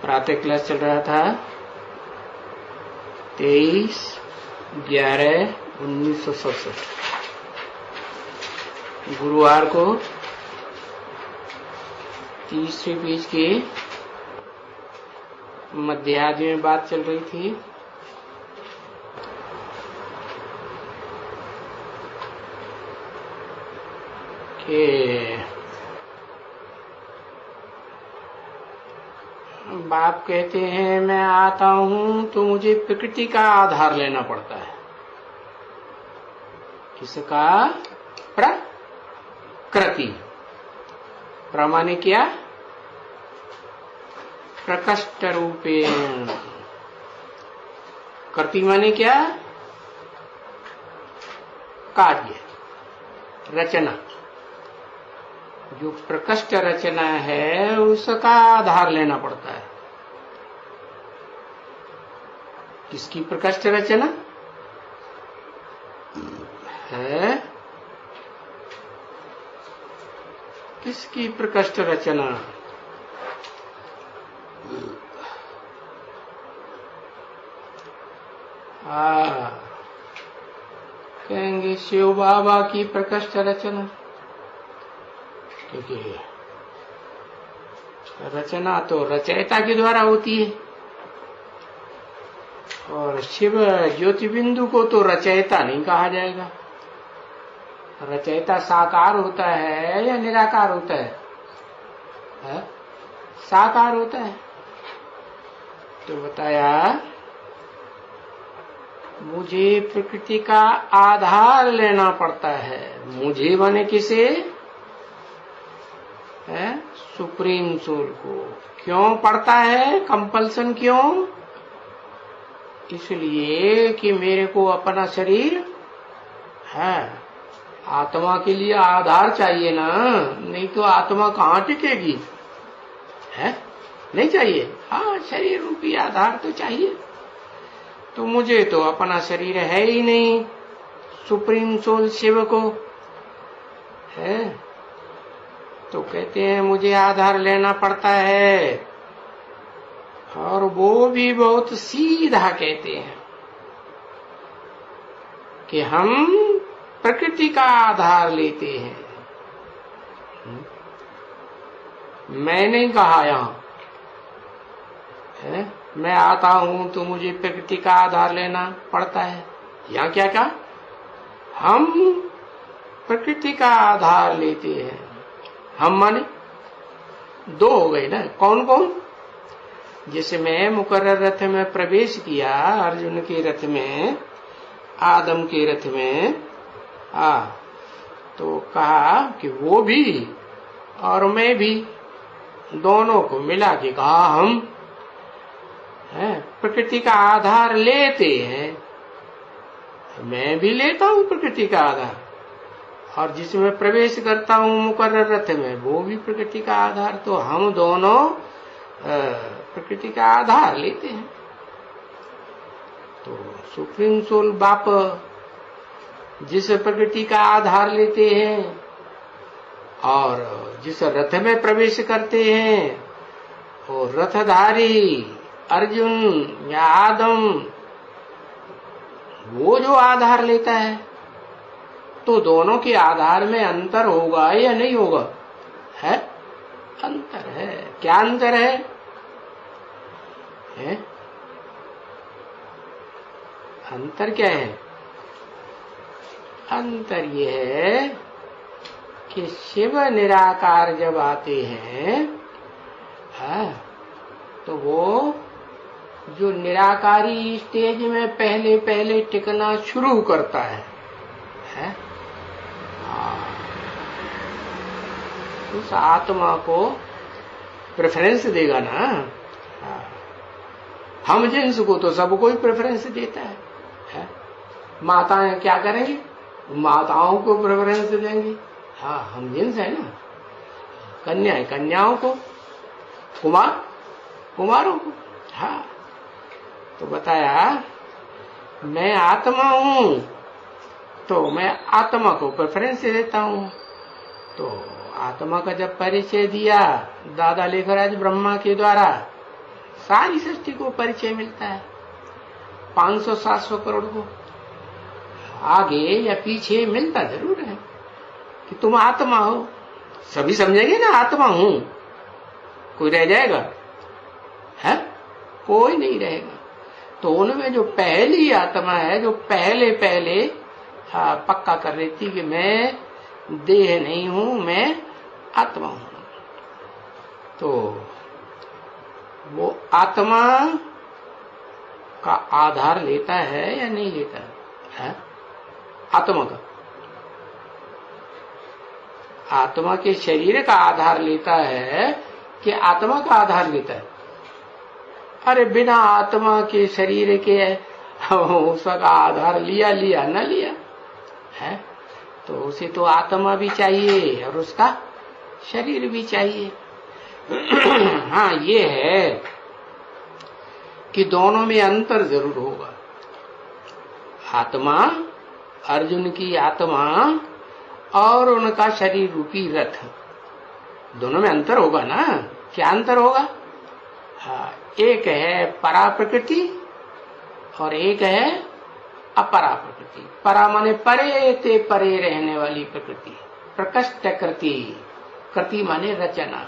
प्रातः क्लास चल रहा था 23/11/1967। गुरुवार को तीसरे पेज के मध्यार्ध में बात चल रही थी। कि बाप कहते हैं मैं आता हूं तो मुझे प्रकृति का आधार लेना पड़ता है। किसका? प्रकृति। प्रमाणे क्या? प्रकष्ट रूपेण। कृति माने क्या? कार्य, रचना। जो प्रकष्ट रचना है उसका आधार लेना पड़ता है। किसकी प्रकष्ट रचना है? किसकी प्रकष्ट रचना? कहेंगे शिव बाबा की प्रकष्ट रचना, क्योंकि रचना तो रचयिता के द्वारा होती है और शिव ज्योति बिंदु को तो रचयिता नहीं कहा जाएगा। रचयिता साकार होता है या निराकार होता है? साकार होता है। तो बताया मुझे प्रकृति का आधार लेना पड़ता है। मुझे माने किसे? सुप्रीम सोल को। क्यों पड़ता है? कंपल्सन क्यों? इसलिए कि मेरे को अपना शरीर है, आत्मा के लिए आधार चाहिए ना, नहीं तो आत्मा कहाँ टिकेगी? है नहीं चाहिए? हाँ, शरीर रूपी आधार तो चाहिए। तो मुझे तो अपना शरीर है ही नहीं, सुप्रीम सोल शिव को है। तो कहते हैं मुझे आधार लेना पड़ता है, और वो भी बहुत सीधा कहते हैं कि हम प्रकृति का आधार लेते हैं। मैं नहीं कहा यहां है मैं आता हूं तो मुझे प्रकृति का आधार लेना पड़ता है। यहां क्या कहा? हम प्रकृति का आधार लेते हैं। हम माने दो हो गए ना। कौन कौन? जैसे मैं मुकर्रर रथ में प्रवेश किया, अर्जुन के रथ में, आदम के रथ में, तो कहा कि वो भी और मैं भी, दोनों को मिला के कहा हम प्रकृति का आधार लेते हैं। मैं भी लेता हूं प्रकृति का आधार, और जिसमें प्रवेश करता हूं मुकर्रर रथ में, वो भी प्रकृति का आधार। तो हम दोनों प्रकृति का आधार लेते हैं। तो सुप्रीम सोल बाप जिस प्रकृति का आधार लेते हैं और जिस रथ में प्रवेश करते हैं, वो रथधारी अर्जुन या आदम, वो जो आधार लेता है, तो दोनों के आधार में अंतर होगा या नहीं होगा? है अंतर है। क्या अंतर है? अंतर क्या है? अंतर ये है कि शिव निराकार जब आते हैं, तो वो जो निराकारी स्टेज में पहले पहले टिकना शुरू करता है, उस आत्मा को प्रेफरेंस देगा ना। हम जिन्स को तो सबको ही प्रेफरेंस देता है। माताएं क्या करेंगी? माताओं को प्रेफरेंस देंगी। हाँ, हम जिन्स है ना। कन्याएं कन्याओं को, कुमार कुमारों को। हाँ, तो बताया मैं आत्मा हूं तो मैं आत्मा को प्रेफरेंस देता हूं। तो आत्मा का जब परिचय दिया दादा लेखराज ब्रह्मा के द्वारा, सारी सृष्टि को परिचय मिलता है, 500-700 करोड़ को आगे या पीछे मिलता जरूर है कि तुम आत्मा हो। सभी समझेंगे ना आत्मा हूं, कोई रह जाएगा है? कोई नहीं रहेगा। तो उनमें जो पहली आत्मा है, जो पहले पहले पक्का कर रही थी कि मैं देह नहीं हूं, मैं आत्मा हूं, तो वो आत्मा का आधार लेता है या नहीं लेता है? आत्मा का, आत्मा के शरीर का आधार लेता है कि आत्मा का आधार लेता है? अरे बिना आत्मा के शरीर के उसका आधार लिया न लिया है, तो उसे तो आत्मा भी चाहिए और उसका शरीर भी चाहिए। हाँ, ये है कि दोनों में अंतर जरूर होगा। आत्मा, अर्जुन की आत्मा और उनका शरीर रूपी रथ, दोनों में अंतर होगा ना। क्या अंतर होगा? हाँ, एक है परा प्रकृति और एक है अपरा प्रकृति। परा माने परे ते परे रहने वाली प्रकृति, प्रकृष्ट कृति, कृति माने रचना,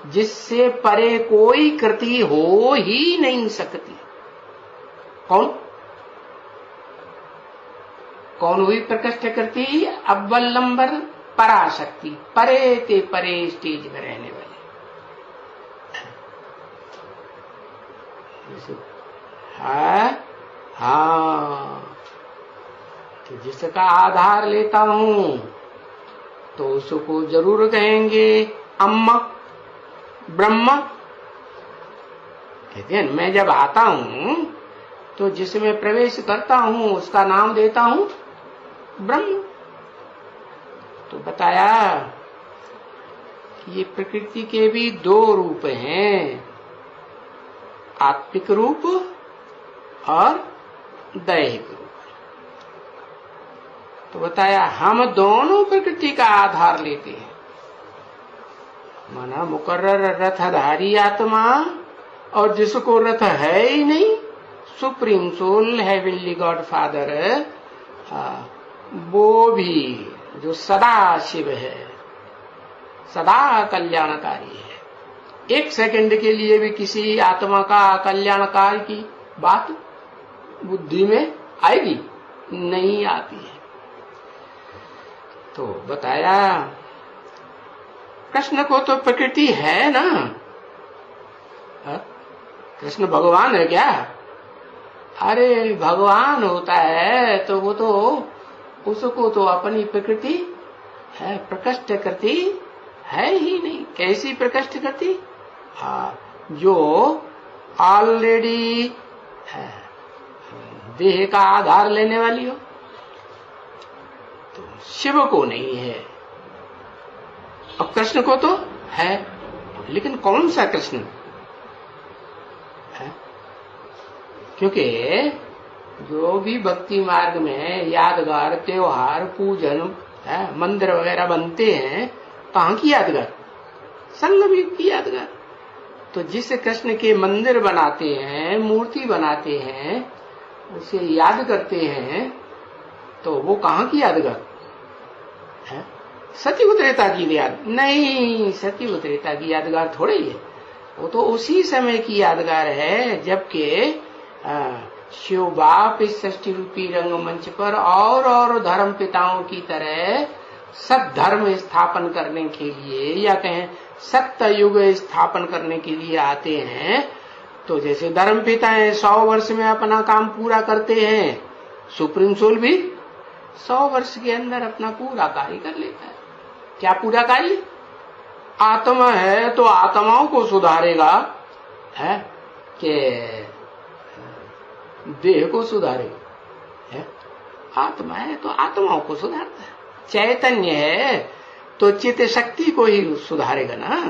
जिससे परे कोई कृति हो ही नहीं सकती। कौन हुई प्रकृष्ट कृति? अव्वल नंबर पराशक्ति, परे ते परे स्टेज में रहने वाली। हाँ, तो जिसका आधार लेता हूं तो उसको जरूर कहेंगे अम्मा ब्रह्मा। कहते हैं मैं जब आता हूं तो जिसमें प्रवेश करता हूं उसका नाम देता हूं ब्रह्म। तो बताया कि ये प्रकृति के भी दो रूप हैं, आत्मिक रूप और दैहिक रूप। तो बताया हम दोनों प्रकृति का आधार लेते हैं, माना मुकर्रर रथधारी आत्मा और जिसको रथ है ही नहीं, supreme soul heavenly God father, वो भी जो सदा शिव है, सदा कल्याणकारी है। एक सेकंड के लिए भी किसी आत्मा का कल्याणकार की बात बुद्धि में आएगी? नहीं आती है। तो बताया कृष्ण को तो प्रकृति है ना, कृष्ण भगवान है क्या? अरे भगवान होता है तो वो तो उसको तो अपनी प्रकृति है, प्रकृष्ट कृति है ही नहीं। कैसी प्रकृष्ट कृति? हाँ, जो ऑलरेडी देह का आधार लेने वाली हो। तो शिव को नहीं है और कृष्ण को तो है, लेकिन कौन सा कृष्ण है? क्योंकि जो भी भक्ति मार्ग में यादगार, त्योहार, पूजन, मंदिर वगैरह बनते हैं, कहाँ की यादगार? संगम की यादगार। तो जिस कृष्ण के मंदिर बनाते हैं, मूर्ति बनाते हैं, उसे याद करते हैं, तो वो कहाँ की यादगार है? सत्युग त्रेता की याद नहीं, सत्युग त्रेता की यादगार थोड़ी है। वो तो उसी समय की यादगार है जबकि शिव बाप इस सृष्टि रूपी रंगमंच पर और धर्म पिताओं की तरह सद्धर्म स्थापन करने के लिए, या कहें सत्य युग स्थापन करने के लिए आते हैं। तो जैसे धर्म पिता है 100 वर्ष में अपना काम पूरा करते हैं, सुप्रीम सोल भी 100 वर्ष के अंदर अपना पूरा कार्य कर लेता है। क्या पूरा कार्य? आत्मा है तो आत्माओं को सुधारेगा, है कि देह को सुधारेगा? है, आत्मा है तो आत्माओं को सुधारता है। चैतन्य है तो चित्त शक्ति को ही सुधारेगा ना।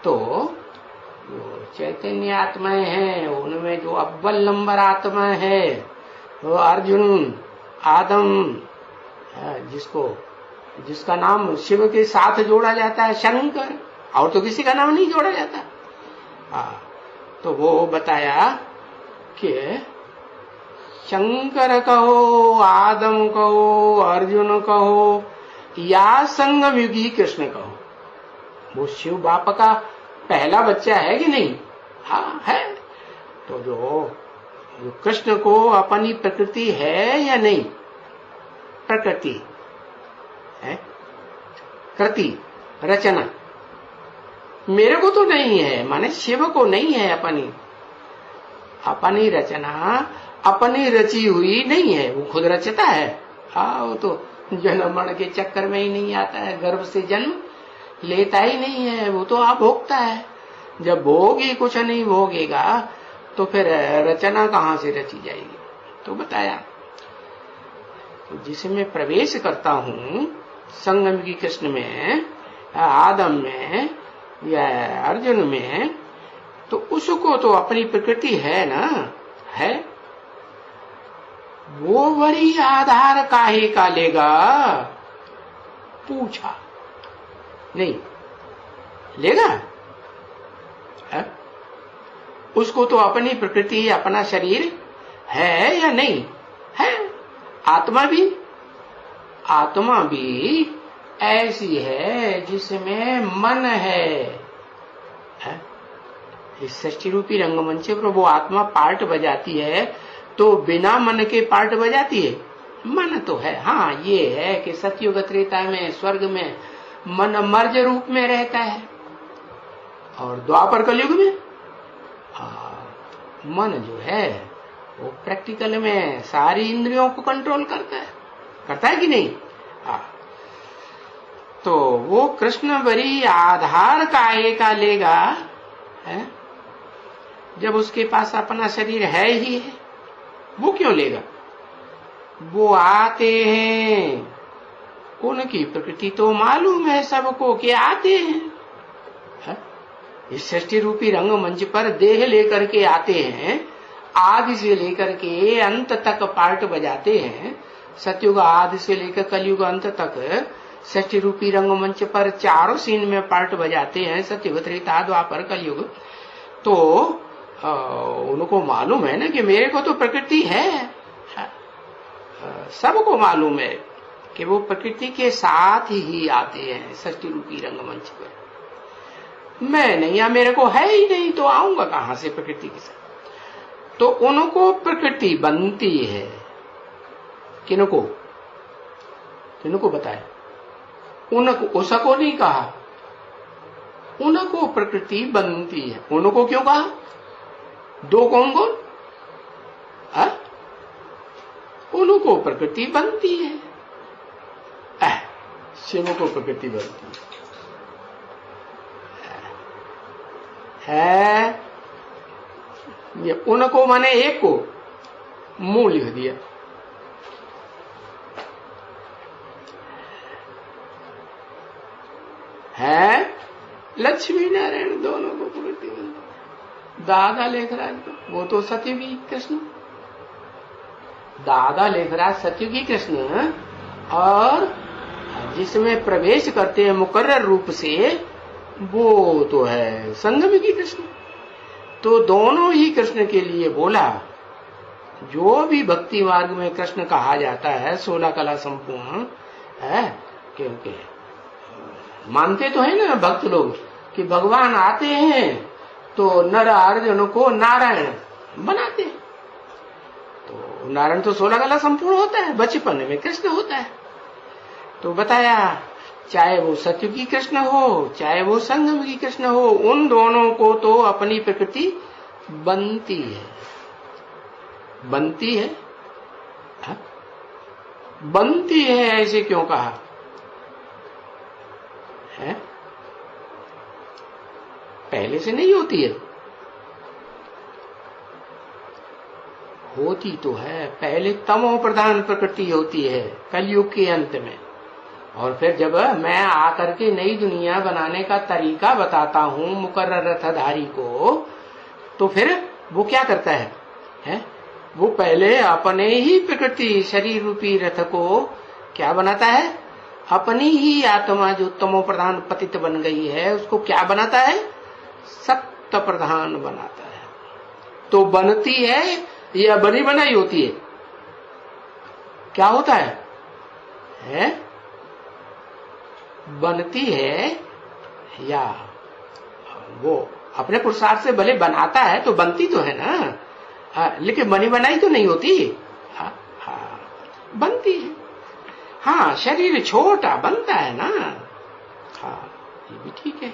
तो वो चैतन्य आत्माएं हैं, उनमें जो अव्वल नंबर आत्मा है वो अर्जुन, आदम, जिसका नाम शिव के साथ जोड़ा जाता है शंकर, और तो किसी का नाम नहीं जोड़ा जाता। तो तो वो बताया कि शंकर कहो, आदम कहो, अर्जुन कहो या संगम युगी कृष्ण कहो, वो शिव बाप का पहला बच्चा है कि नहीं? हाँ है। तो जो कृष्ण को अपनी प्रकृति है या नहीं? प्रकृति है, कृति, रचना मेरे को तो नहीं है, माने शिव को नहीं है अपनी रचना, अपनी रची हुई नहीं है। वो खुद रचता है, हाँ, वो तो जन्म मरण के चक्कर में ही नहीं आता है, गर्भ से जन्म लेता ही नहीं है, वो तो आप भोगता है। जब भोग ही कुछ नहीं भोगेगा तो फिर रचना कहां से रची जाएगी? तो बताया, तो जिसमें प्रवेश करता हूं संगम की कृष्ण में, आदम में या अर्जुन में, तो उसको तो अपनी प्रकृति है ना, है। वो वही आधार काहे का लेगा? पूछा नहीं लेगा है? उसको तो अपनी प्रकृति, अपना शरीर है या नहीं है? आत्मा भी ऐसी है जिसमें मन है? इस सृष्टि रूपी रंगमंच पर वो आत्मा पार्ट बजाती है, तो बिना मन के पार्ट बजाती है? मन तो है। हाँ, ये है कि सतयुग त्रेता में स्वर्ग में मन मर्ज रूप में रहता है, और द्वापर कलयुग में मन जो है वो प्रैक्टिकल में सारी इंद्रियों को कंट्रोल करता है कि नहीं? तो वो कृष्ण बरी आधार काहे का लेगा है? जब उसके पास अपना शरीर है ही है, वो क्यों लेगा? वो आते हैं, उनकी प्रकृति तो मालूम है सबको कि आते हैं, है? इस सृष्टि रूपी रंगमंच पर देह लेकर के आते हैं, आदि से लेकर के अंत तक पार्ट बजाते हैं। सतयुग आदि से लेकर कलयुग अंत तक सृष्टि रूपी रंगमंच पर चारों सीन में पार्ट बजाते हैं, सतयुग त्रेता द्वापर कलयुग। तो उनको मालूम है ना कि मेरे को तो प्रकृति है, सबको मालूम है कि वो प्रकृति के साथ ही आते हैं सृष्टि रूपी रंगमंच पर। मैं नहीं, या मेरे को है ही नहीं, तो आऊंगा कहां से प्रकृति के साथ? तो उनको प्रकृति बनती है। किनको बताया? उनको, उसको नहीं कहा, उनको प्रकृति बनती है। उनको क्यों कहा? दो कौन? उनको प्रकृति बनती है। शिव को प्रकृति बनती है। ये उनको माने एक को मुंह लिख दिया। है लक्ष्मी नारायण दोनों को प्रकृति बनती। दादा लेखराज को, वो तो सतयुगी कृष्ण, दादा लेखराज सतयुगी कृष्ण, और जिसमें प्रवेश करते हैं मुकर्रर रूप से, वो तो है संगम की कृष्ण। तो दोनों ही कृष्ण के लिए बोला। जो भी भक्ति मार्ग में कृष्ण कहा जाता है 16 कला संपूर्ण है, क्योंकि मानते तो है ना भक्त लोग कि भगवान आते हैं तो नर अर्जुन को नारायण बनाते हैं। तो नारायण तो 16 कला संपूर्ण होता है, बचपन में कृष्ण होता है। तो बताया, चाहे वो सतयुगी कृष्ण हो, चाहे वो संगम की कृष्ण हो, उन दोनों को तो अपनी प्रकृति बनती है। बनती है, हा? बनती है ऐसे क्यों कहा है? पहले से नहीं होती है? होती तो है। पहले तमो प्रधान प्रकृति होती है कलयुग के अंत में, और फिर जब मैं आकर के नई दुनिया बनाने का तरीका बताता हूं मुकर्रर रथधारी को, तो फिर वो क्या करता है? वो पहले अपने ही प्रकृति शरीर रूपी रथ को क्या बनाता है? अपनी ही आत्मा जो तमो प्रधान पतित बन गई है, उसको क्या बनाता है? सत्य प्रधान बनाता है। तो बनती है या बनी बनाई होती है? क्या होता है? बनती है या वो अपने पुरुषार्थ से भले बनाता है तो बनती तो है ना, लेकिन बनी बनाई तो नहीं होती। बनती है। हाँ, शरीर छोटा बनता है ना। हाँ, ये भी ठीक है,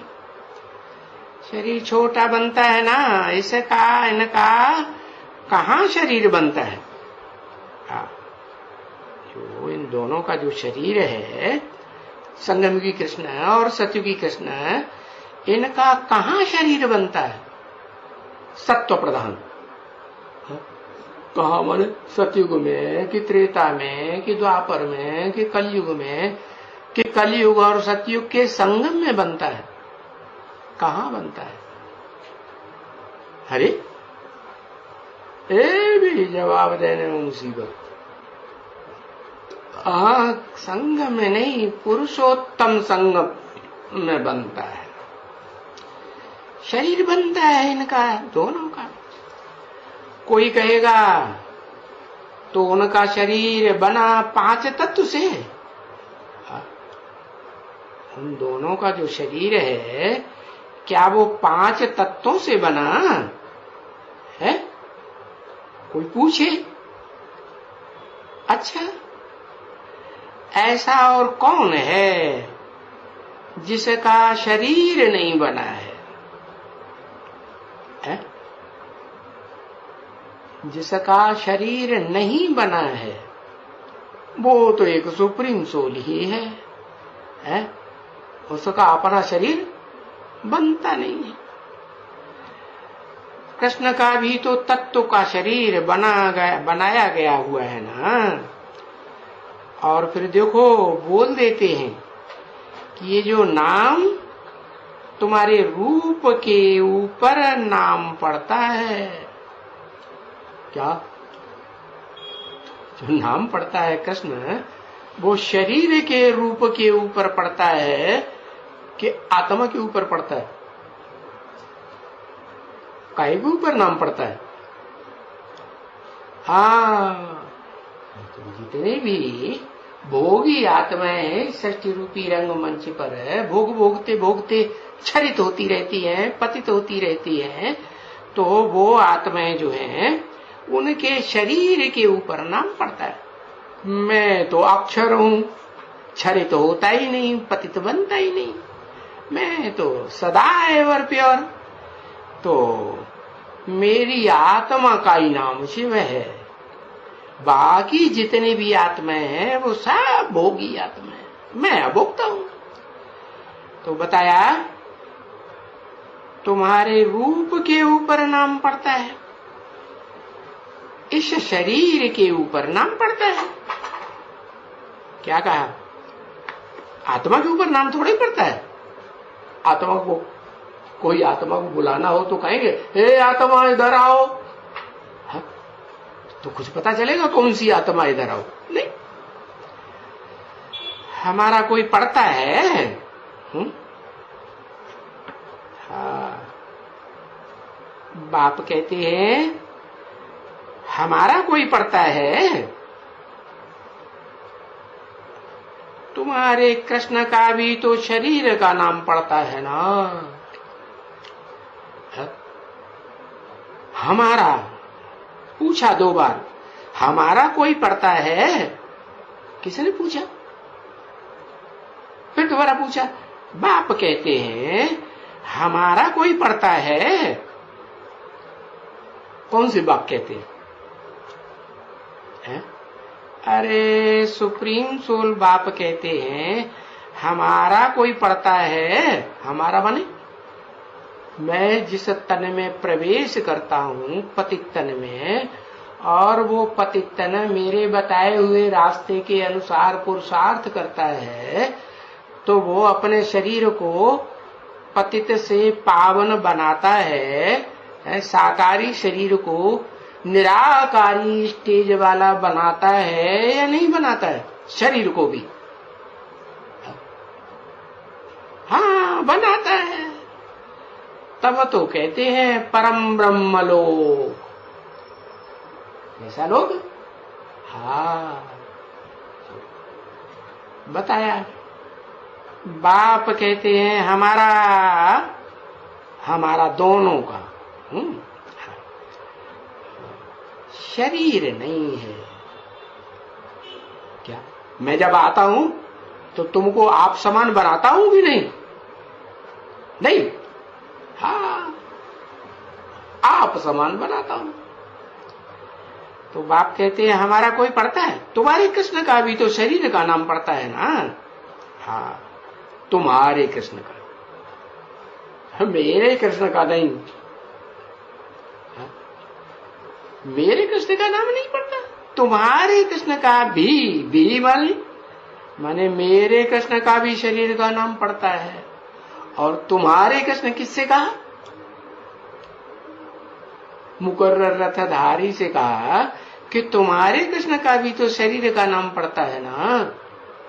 शरीर छोटा बनता है ना। इसका इनका कहाँ शरीर बनता है? जो इन दोनों का जो शरीर है, संगमयुगी कृष्ण और सतयुगी कृष्ण, इनका कहाँ शरीर बनता है? सत्व प्रधान। कहा माने? सतयुग में कि त्रेता में कि द्वापर में कि कलयुग में, कि कलयुग और सतयुग के संगम में बनता है? कहाँ बनता है? अरे ए भी जवाब देने में मुसीबत। संगम में नहीं, पुरुषोत्तम संगम में बनता है। शरीर बनता है इनका दोनों का। कोई कहेगा तो उनका शरीर बना 5 तत्व से। उन दोनों का जो शरीर है, क्या वो 5 तत्वों से बना है? कोई पूछे? अच्छा, ऐसा और कौन है जिसका शरीर नहीं बना है? जिसका शरीर नहीं बना है वो तो एक सुप्रीम सोल ही है? उसका अपना शरीर बनता नहीं है। कृष्ण का भी तो तत्व का शरीर बनाया गया हुआ है ना। और फिर देखो, बोल देते हैं कि ये जो नाम तुम्हारे रूप के ऊपर नाम पड़ता है। क्या? जो नाम पड़ता है कृष्ण, वो शरीर के रूप के ऊपर पड़ता है कि आत्मा के ऊपर पड़ता है? काहे के ऊपर नाम पड़ता है? हाँ, तो जितने भी भोगी आत्माएं सृष्टि रूपी रंग मंच पर है, भोग भोगते भोगते क्षरित होती रहती हैं, पतित होती रहती हैं, तो वो आत्माएं जो हैं उनके शरीर के ऊपर नाम पड़ता है। मैं तो अक्षर हूं, क्षरित होता ही नहीं, पतित बनता ही नहीं। मैं तो सदा एवर प्योर। तो मेरी आत्मा का ही नाम शिव है। बाकी जितने भी आत्माएं हैं वो सब भोगी आत्मा है, मैं अभोक्ता हूं। तो बताया तुम्हारे रूप के ऊपर नाम पड़ता है, इस शरीर के ऊपर नाम पड़ता है। क्या कहा? आत्मा के ऊपर नाम थोड़ी पड़ता है। आत्मा को, कोई आत्मा को बुलाना हो तो कहेंगे हे आत्मा इधर आओ, तो कुछ पता चलेगा कौन सी आत्मा इधर आओ? नहीं। हमारा कोई पढ़ता है? हाँ, बाप कहते हैं हमारा कोई पढ़ता है? तुम्हारे कृष्ण का भी तो शरीर का नाम पड़ता है ना। हमारा पूछा 2 बार, हमारा कोई पढ़ता है? किसने पूछा? फिर दोबारा पूछा। बाप कहते हैं हमारा कोई पढ़ता है? कौन से बाप कहते हैं? अरे सुप्रीम सोल बाप कहते हैं हमारा कोई पढ़ता है। हमारा माने मैं जिस तन में प्रवेश करता हूं, पतित तन में, और वो पतित तन मेरे बताए हुए रास्ते के अनुसार पुरुषार्थ करता है, तो वो अपने शरीर को पतित से पावन बनाता है, साकारी शरीर को निराकारी स्टेज वाला बनाता है या नहीं बनाता है? शरीर को भी हाँ बनाता है। तब तो कहते हैं परम ब्रह्मलोक। ऐसा लोग, हाँ बताया। बाप कहते हैं हमारा दोनों का शरीर नहीं है। क्या मैं जब आता हूं तो तुमको आप समान बनाता हूं कि नहीं? नहीं, हाँ आप समान बनाता हूं। तो बाप कहते हैं हमारा कोई पड़ता है? तुम्हारे कृष्ण का भी तो शरीर का नाम पड़ता है ना। हाँ, तुम्हारे कृष्ण का, मेरे कृष्ण का नहीं। हाँ? मेरे कृष्ण का नाम नहीं पड़ता, तुम्हारे कृष्ण का भी माने मेरे कृष्ण का भी शरीर का नाम पड़ता है। और तुम्हारे कृष्ण किससे कहा? मुकर्रर रथधारी से कहा कि तुम्हारे कृष्ण का भी तो शरीर का नाम पड़ता है ना।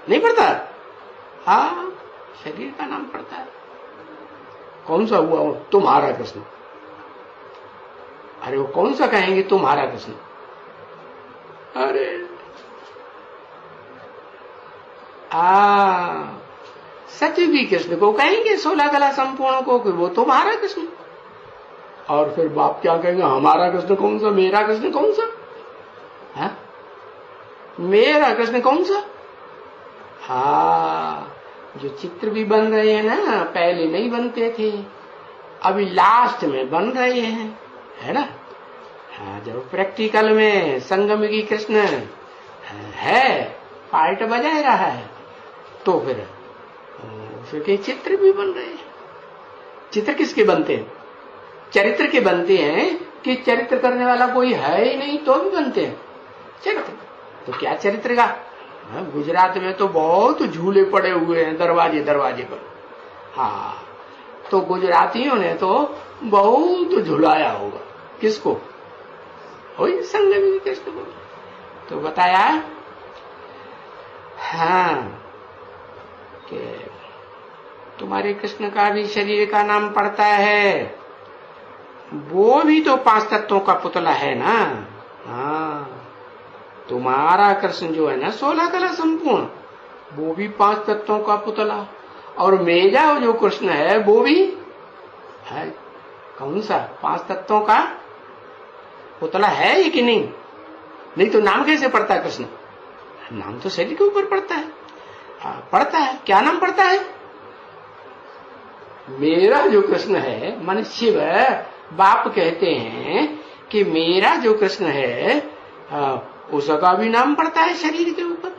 नहीं पड़ता? हाँ, शरीर का नाम पड़ता है। कौन सा हुआ तुम्हारा कृष्ण? अरे वो कौन सा कहेंगे तुम्हारा कृष्ण? अरे सतयुगी कृष्ण को कहेंगे, 16 कला संपूर्ण को, कि वो तुम्हारा कृष्ण। और फिर बाप क्या कहेंगे? हमारा कृष्ण कौन सा, मेरा कृष्ण कौन सा? है? मेरा कृष्ण कौन सा? हाँ, जो चित्र भी बन रहे हैं ना, पहले नहीं बनते थे, अभी लास्ट में बन रहे हैं, है ना। हाँ, जब प्रैक्टिकल में संगम की कृष्ण है, पार्ट बजा रहा है, तो फिर उसके चित्र भी बन रहे हैं। चित्र किसके बनते हैं? चरित्र के बनते हैं कि चरित्र करने वाला कोई है ही नहीं तो भी बनते हैं चरित्र। तो क्या चरित्र का? गुजरात में तो बहुत झूले पड़े हुए हैं दरवाजे पर। हाँ, तो गुजरातियों ने तो बहुत झुलाया होगा। किसको? वही संगम कृष्ण को। तो बताया हाँ कि तुम्हारे कृष्ण का भी शरीर का नाम पड़ता है, वो भी तो 5 तत्वों का पुतला है ना। हाँ, तुम्हारा कृष्ण जो है ना 16 कला संपूर्ण, वो भी 5 तत्वों का पुतला। और मेरा जो कृष्ण है वो भी है कौन सा? 5 तत्वों का पुतला है ये कि नहीं? नहीं तो नाम कैसे पड़ता है कृष्ण? नाम तो शरीर के ऊपर पड़ता है। पड़ता है, क्या नाम पड़ता है? मेरा जो कृष्ण है मन शिव, बाप कहते हैं कि मेरा जो कृष्ण है उसका भी नाम पड़ता है शरीर के ऊपर।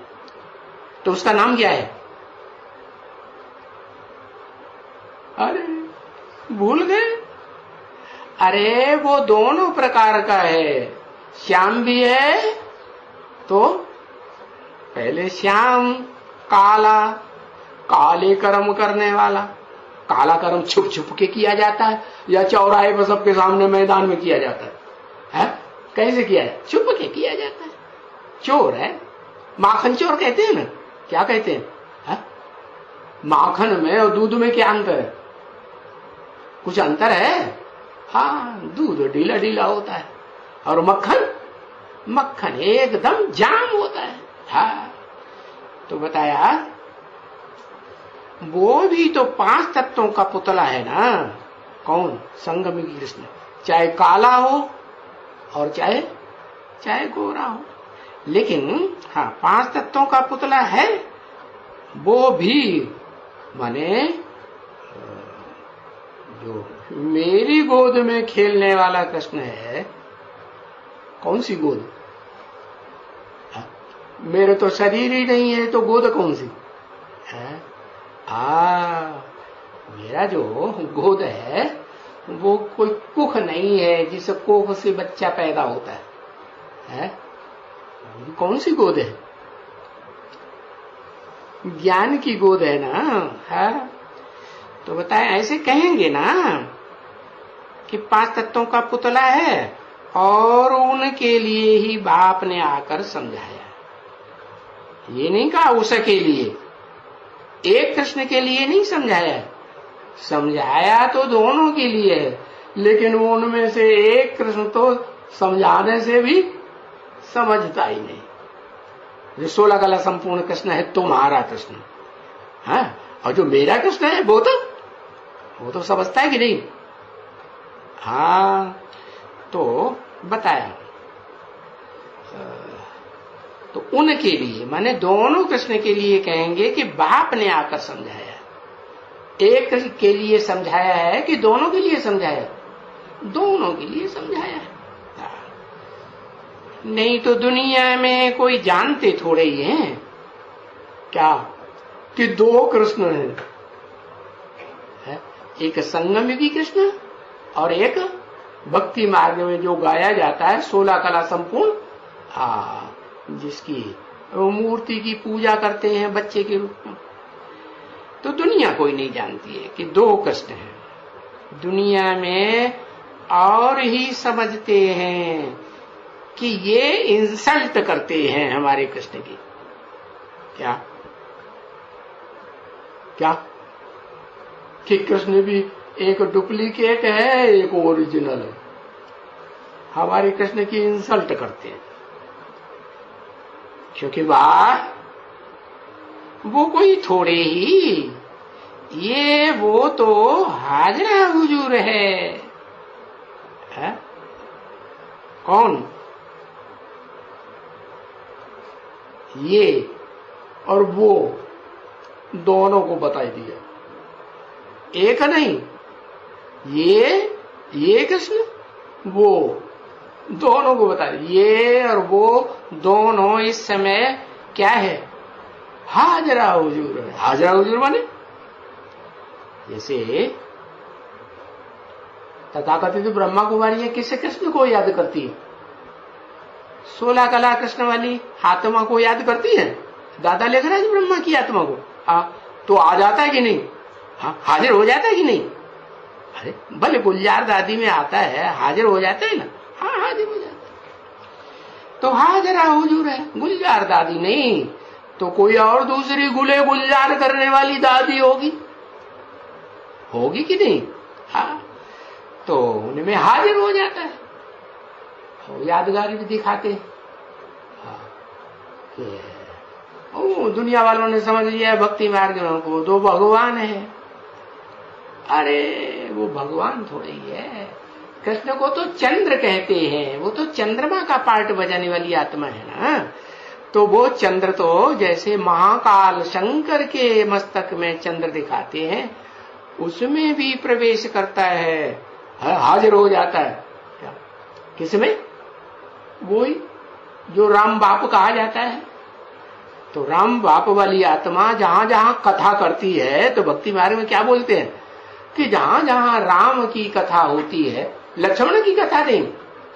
तो उसका नाम क्या है? अरे भूल गए? अरे वो दोनों प्रकार का है। श्याम भी है, तो पहले श्याम काला, काले कर्म करने वाला। काला कर्म छुप छुप के किया जाता है या चौराहे पर सबके सामने मैदान में किया जाता है? कैसे किया है? छुप के किया जाता है। चोर है, माखन चोर कहते हैं ना। क्या कहते हैं? माखन में और दूध में क्या अंतर है? कुछ अंतर है? हाँ, दूध ढीला ढीला होता है और मक्खन एकदम जाम होता है। हाँ, तो बताया वो भी तो 5 तत्वों का पुतला है ना। कौन? संगमी कृष्ण। चाहे काला हो और चाहे गोरा हो, लेकिन हाँ 5 तत्वों का पुतला है। वो भी माने जो मेरी गोद में खेलने वाला कृष्ण है। कौन सी गोद? मेरे तो शरीर ही नहीं है, तो गोद कौन सी है? मेरा जो गोद है वो कोई कुख नहीं है जिस कोख से बच्चा पैदा होता है? कौन सी गोद है? ज्ञान की गोद है ना। है तो बताए, ऐसे कहेंगे ना कि 5 तत्वों का पुतला है और उनके लिए ही बाप ने आकर समझाया। ये नहीं कहा उसके लिए, एक कृष्ण के लिए नहीं समझाया। समझाया तो दोनों के लिए है, लेकिन उनमें से एक कृष्ण तो समझाने से भी समझता ही नहीं। जो 16 कला संपूर्ण कृष्ण है तुम्हारा कृष्ण, हाँ, और जो मेरा कृष्ण है वो तो समझता है कि नहीं। हाँ, तो बताया। तो उनके लिए माने दोनों कृष्ण के लिए कहेंगे कि बाप ने आकर समझाया। एक के लिए समझाया है कि दोनों के लिए समझाया? दोनों के लिए समझाया है। नहीं तो दुनिया में कोई जानते थोड़े ही हैं क्या कि दो कृष्ण है, एक संगम युगी कृष्ण और एक भक्ति मार्ग में जो गाया जाता है 16 कला संपूर्ण, जिसकी मूर्ति की पूजा करते हैं बच्चे के रूप में। तो दुनिया कोई नहीं जानती है कि दो कृष्ण हैं। दुनिया में और ही समझते हैं कि ये इंसल्ट करते हैं हमारे कृष्ण की। क्या क्या कि कृष्ण भी एक डुप्लीकेट है, एक ओरिजिनल है। हमारे कृष्ण की इंसल्ट करते हैं, क्योंकि वो कोई थोड़े ही, ये वो तो हाजरा हुजूर है? कौन? ये और वो दोनों को बताई दिया, एक नहीं। ये कृष्ण, वो दोनों को बता दिया। ये और वो दोनों इस समय क्या है? हाजरा हुजूर है। हाजरा हुजूर माने जैसे तथाकथित ब्रह्मा कुमारी किससे कृष्ण को याद करती है? 16 कला कृष्ण वाली आत्मा को याद करती है। दादा लिख रहा है ब्रह्मा की आत्मा को, तो आ जाता है कि नहीं? हाजिर हो जाता है कि नहीं? अरे भले गुलजार दादी में आता है, हाजिर हो जाता है ना? हाँ, हाजिर हो जाता है। तो हाजरा हुजूर है, गुलजार दादी नहीं तो कोई और दूसरी गुलजार करने वाली दादी होगी कि नहीं? हाँ, तो उनमें हाजिर हो जाता है। यादगारी भी दिखाते हैं। दुनिया वालों ने समझ लिया भक्ति मार्ग में को दो भगवान है। अरे वो भगवान थोड़े ही है। कृष्ण को तो चंद्र कहते हैं, वो तो चंद्रमा का पार्ट बजाने वाली आत्मा है ना। तो वो चंद्र तो जैसे महाकाल शंकर के मस्तक में चंद्र दिखाते हैं, उसमें भी प्रवेश करता है, हाजिर हो जाता है। क्या किसमें? वही जो राम बाप कहा जाता है। तो राम बाप वाली आत्मा जहां जहां कथा करती है, तो भक्ति मार्ग में क्या बोलते हैं कि जहां जहां राम की कथा होती है, लक्ष्मण की कथा नहीं,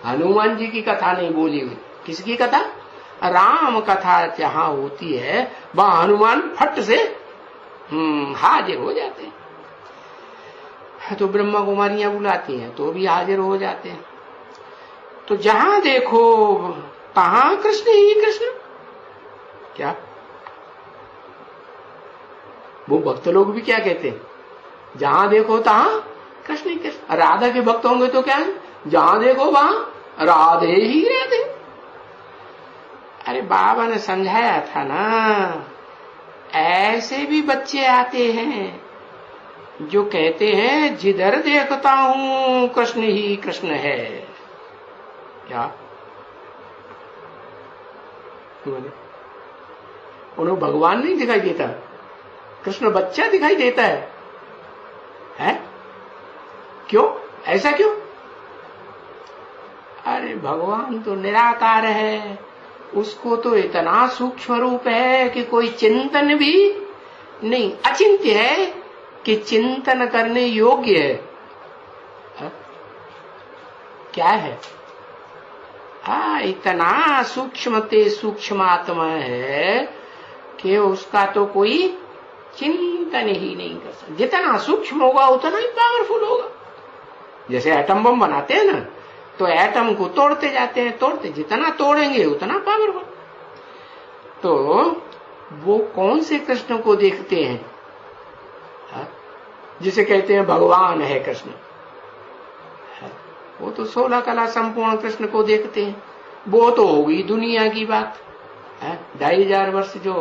हनुमान जी की कथा नहीं बोली हुई, किसकी कथा? राम कथा जहां होती है वहां हनुमान फट से हाजिर हो जाते हैं। तो ब्रह्मा कुमारियां बुलाती हैं तो भी हाजिर हो जाते हैं। तो जहां देखो तहां कृष्ण ही कृष्ण। क्या वो भक्त लोग भी क्या कहते हैं? जहां देखो तहां कृष्ण ही कृष्ण। राधा के भक्त होंगे तो क्या है? जहां देखो वहां राधे ही राधे। अरे बाबा ने समझाया था ना, ऐसे भी बच्चे आते हैं जो कहते हैं जिधर देखता हूं कृष्ण ही कृष्ण है। क्या उन्हें भगवान नहीं दिखाई देता, कृष्ण बच्चा दिखाई देता है? क्यों? ऐसा क्यों? अरे भगवान तो निराकार है, उसको तो इतना सूक्ष्म रूप है कि कोई चिंतन भी नहीं, अचिंत्य है कि चिंतन करने योग्य है। क्या है? इतना सूक्ष्मते सूक्ष्म आत्मा है कि उसका तो कोई चिंतन ही नहीं कर सकता। जितना सूक्ष्म होगा उतना ही पावरफुल होगा। जैसे एटम बम बनाते हैं ना, तो एटम को तोड़ते जाते हैं, तोड़ते जितना तोड़ेंगे उतना पावरफुल। तो वो कौन से कृष्ण को देखते हैं? जिसे कहते हैं भगवान है कृष्ण, वो तो 16 कला संपूर्ण कृष्ण को देखते हैं। वो तो होगी दुनिया की बात है। 2500 वर्ष जो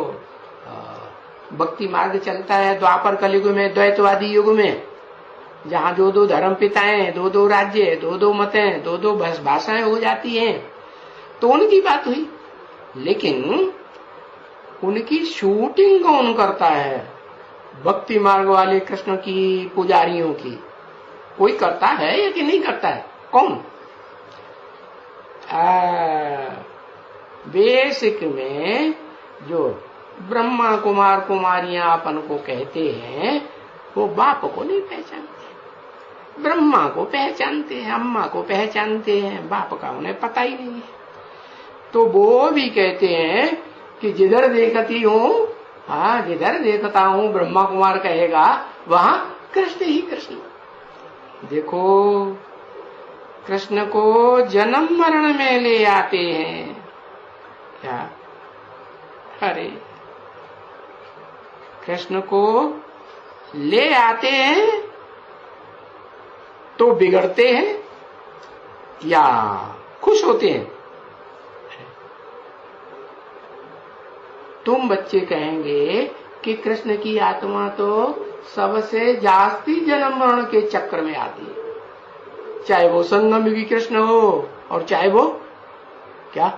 भक्ति मार्ग चलता है द्वापर कलयुग में, द्वैतवादी युग में, जहां दो धर्म पिताएं, दो राज्य, दो मतें, दो भाषाएं हो जाती हैं, तो उनकी बात हुई। लेकिन उनकी शूटिंग कौन करता है? भक्ति मार्ग वाले कृष्ण की पुजारियों की कोई करता है या कि नहीं करता है? कौन? बेसिक में जो ब्रह्मा कुमार कुमारियां अपन को कहते हैं वो बाप को नहीं पहचानते, ब्रह्मा को पहचानते हैं, अम्मा को पहचानते हैं, बाप का उन्हें पता ही नहीं है। तो वो भी कहते हैं कि जिधर देखती हूँ, हाँ जिधर देखता हूँ ब्रह्मा कुमार कहेगा वहां कृष्ण ही कृष्ण। देखो कृष्ण को जन्म मरण में ले आते हैं क्या? अरे कृष्ण को ले आते हैं तो बिगड़ते हैं या खुश होते हैं? तुम बच्चे कहेंगे कि कृष्ण की आत्मा तो सबसे जास्ती जन्म मरण के चक्र में आती है, चाहे वो संगम भी कृष्ण हो और चाहे वो क्या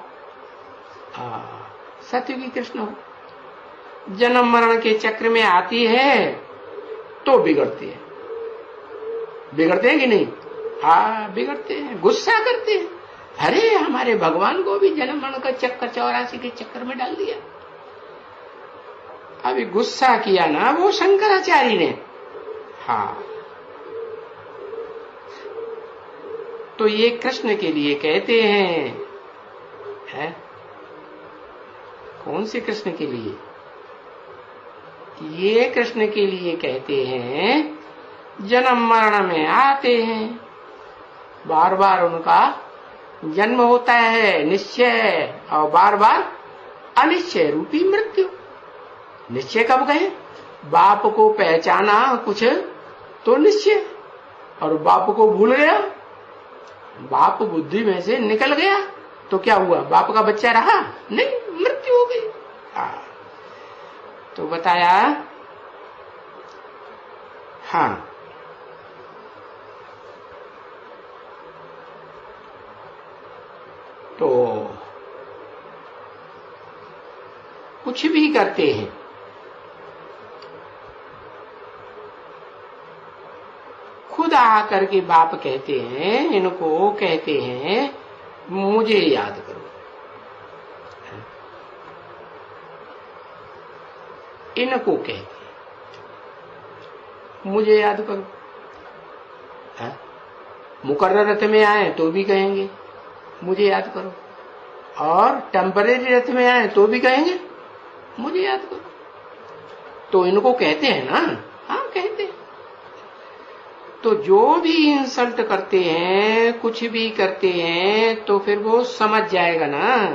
सतयुगी कृष्ण हो। जन्म मरण के चक्र में आती है तो बिगड़ते हैं। बिगड़ते हैं कि नहीं? हाँ बिगड़ते हैं, गुस्सा करते हैं। अरे हमारे भगवान को भी जन्म मरण का चक्कर 84 के चक्कर में डाल दिया। अभी गुस्सा किया ना वो शंकराचार्य ने। हाँ तो ये कृष्ण के लिए कहते हैं, है? कौन से कृष्ण के लिए? ये कृष्ण के लिए कहते हैं जन्म मरण में आते हैं, बार बार उनका जन्म होता है निश्चय, और बार बार अनिश्चय रूपी मृत्यु। निश्चय कब गए? बाप को पहचाना कुछ तो निश्चय, और बाप को भूल गया, बाप बुद्धि में से निकल गया तो क्या हुआ? बाप का बच्चा रहा नहीं, मृत्यु हो गई। तो बताया हाँ तो कुछ भी करते हैं, खुद आकर के बाप कहते हैं, इनको कहते हैं मुझे याद करो। इनको कहते हैं मुझे याद करो। मुकर्रर रथ में आए तो भी कहेंगे मुझे याद करो, और टेम्परेरी रथ में आए तो भी कहेंगे मुझे याद करो। तो इनको कहते हैं ना? हाँ कहते हैं। तो जो भी इंसल्ट करते हैं, कुछ भी करते हैं, तो फिर वो समझ जाएगा ना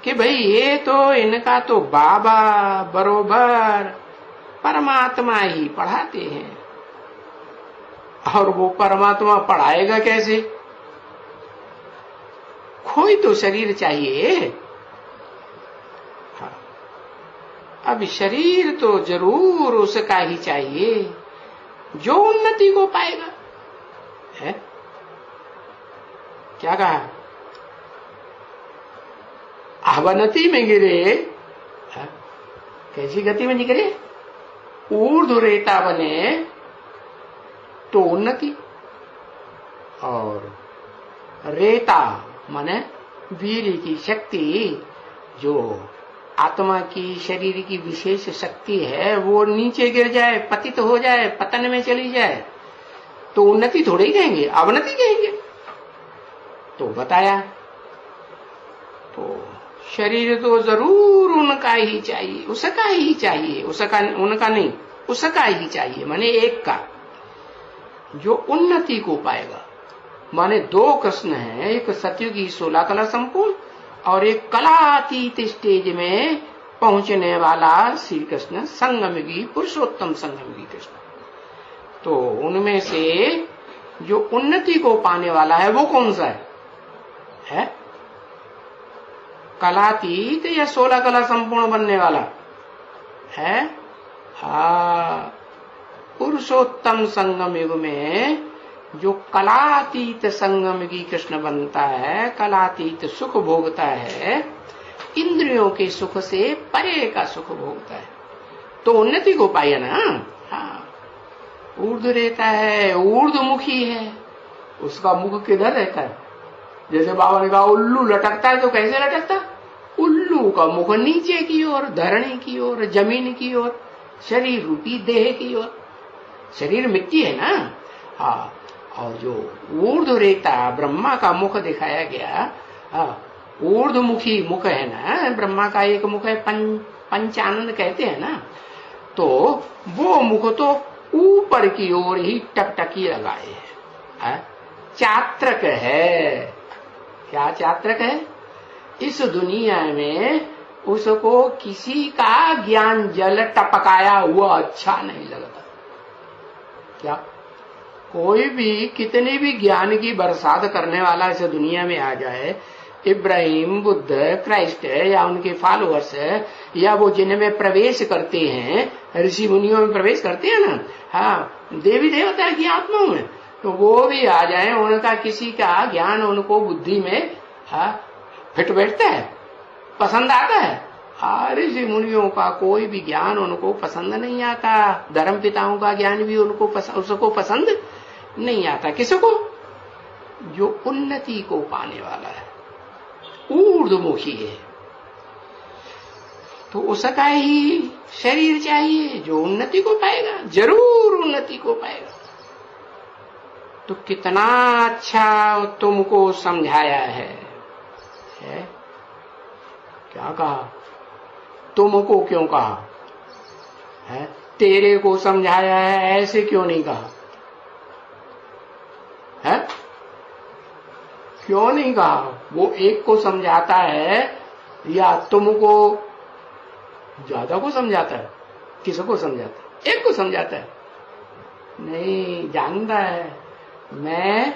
कि भाई ये तो इनका तो बाबा बरोबर परमात्मा ही पढ़ाते हैं। और वो परमात्मा पढ़ाएगा कैसे? कोई तो शरीर चाहिए। हाँ। अब शरीर तो जरूर उसका ही चाहिए जो उन्नति को पाएगा, है? क्या कहा? अवनति में गिरे, है? कैसी गति में गिरे? ऊर्ध्व रेता बने तो उन्नति, और रेता माने वीर की शक्ति, जो आत्मा की शरीर की विशेष शक्ति है, वो नीचे गिर जाए, पतित हो जाए, पतन में चली जाए तो उन्नति थोड़ी ही कहेंगे, अवनति कहेंगे। तो बताया तो शरीर तो जरूर उनका ही चाहिए, उसका ही चाहिए, उसका उनका नहीं, उसका ही चाहिए, माने एक का जो उन्नति को पाएगा। माने दो कृष्ण हैं, एक सतयुगी 16 कला संपूर्ण और एक कलातीत स्टेज में पहुंचने वाला श्री कृष्ण, संगमयुगी पुरुषोत्तम संगमयुगी कृष्ण। तो उनमें से जो उन्नति को पाने वाला है वो कौन सा है? कलातीत या 16 कला संपूर्ण बनने वाला है? हाँ, पुरुषोत्तम संगम युग में जो कलातीत संगम की कृष्ण बनता है, कलातीत सुख भोगता है, इंद्रियों के सुख से परे का सुख भोगता है, तो उन्नति को पाया ना। हाँ, ऊर्ध रहता है, ऊर्ध्वमुखी है, उसका मुख किधर रहता है? जैसे बाबा ने कहा उल्लू लटकता है, तो कैसे लटकता? उल्लू का मुख नीचे की ओर, धरणी की ओर, जमीन की ओर, शरीर रूपी देह की ओर। शरीर मिट्टी है ना। हाँ, और जो ऊर्ध्व रेता ब्रह्मा का मुख दिखाया गया, ऊर्ध्वमुखी मुख है ना, ब्रह्मा का एक मुख है, पंचानन कहते हैं ना, तो वो मुख तो ऊपर की ओर ही टकटकी लगाए है, चात्रक है। क्या चात्रक है? इस दुनिया में उसको किसी का ज्ञान जल टपकाया हुआ अच्छा नहीं लगता। क्या कोई भी कितनी भी ज्ञान की बरसात करने वाला इस दुनिया में आ जाए, इब्राहिम, बुद्ध, क्राइस्ट या उनके फॉलोअर्स, या वो जिनमें प्रवेश करते हैं, ऋषि मुनियों में प्रवेश करते हैं ना, हाँ, देवी देवता की आत्माओं में, तो वो भी आ जाए, उनका किसी का ज्ञान उनको बुद्धि में फिट बैठता है, पसंद आता है? ऋषि मुनियों का कोई भी ज्ञान उनको पसंद नहीं आता। धर्म पिताओं का ज्ञान भी उसको पसंद नहीं आता। किसको? जो उन्नति को पाने वाला है, ऊर्ध्वमुखी है, तो उसका ही शरीर चाहिए जो उन्नति को पाएगा, जरूर उन्नति को पाएगा। तो कितना अच्छा तुमको समझाया है? क्या कहा? तुमको क्यों कहा है? तेरे को समझाया है, ऐसे क्यों नहीं कहा है? क्यों नहीं कहा? वो एक को समझाता है या तुमको ज्यादा को समझाता है? किसको समझाता है? एक को समझाता है। नहीं, जानता है मैं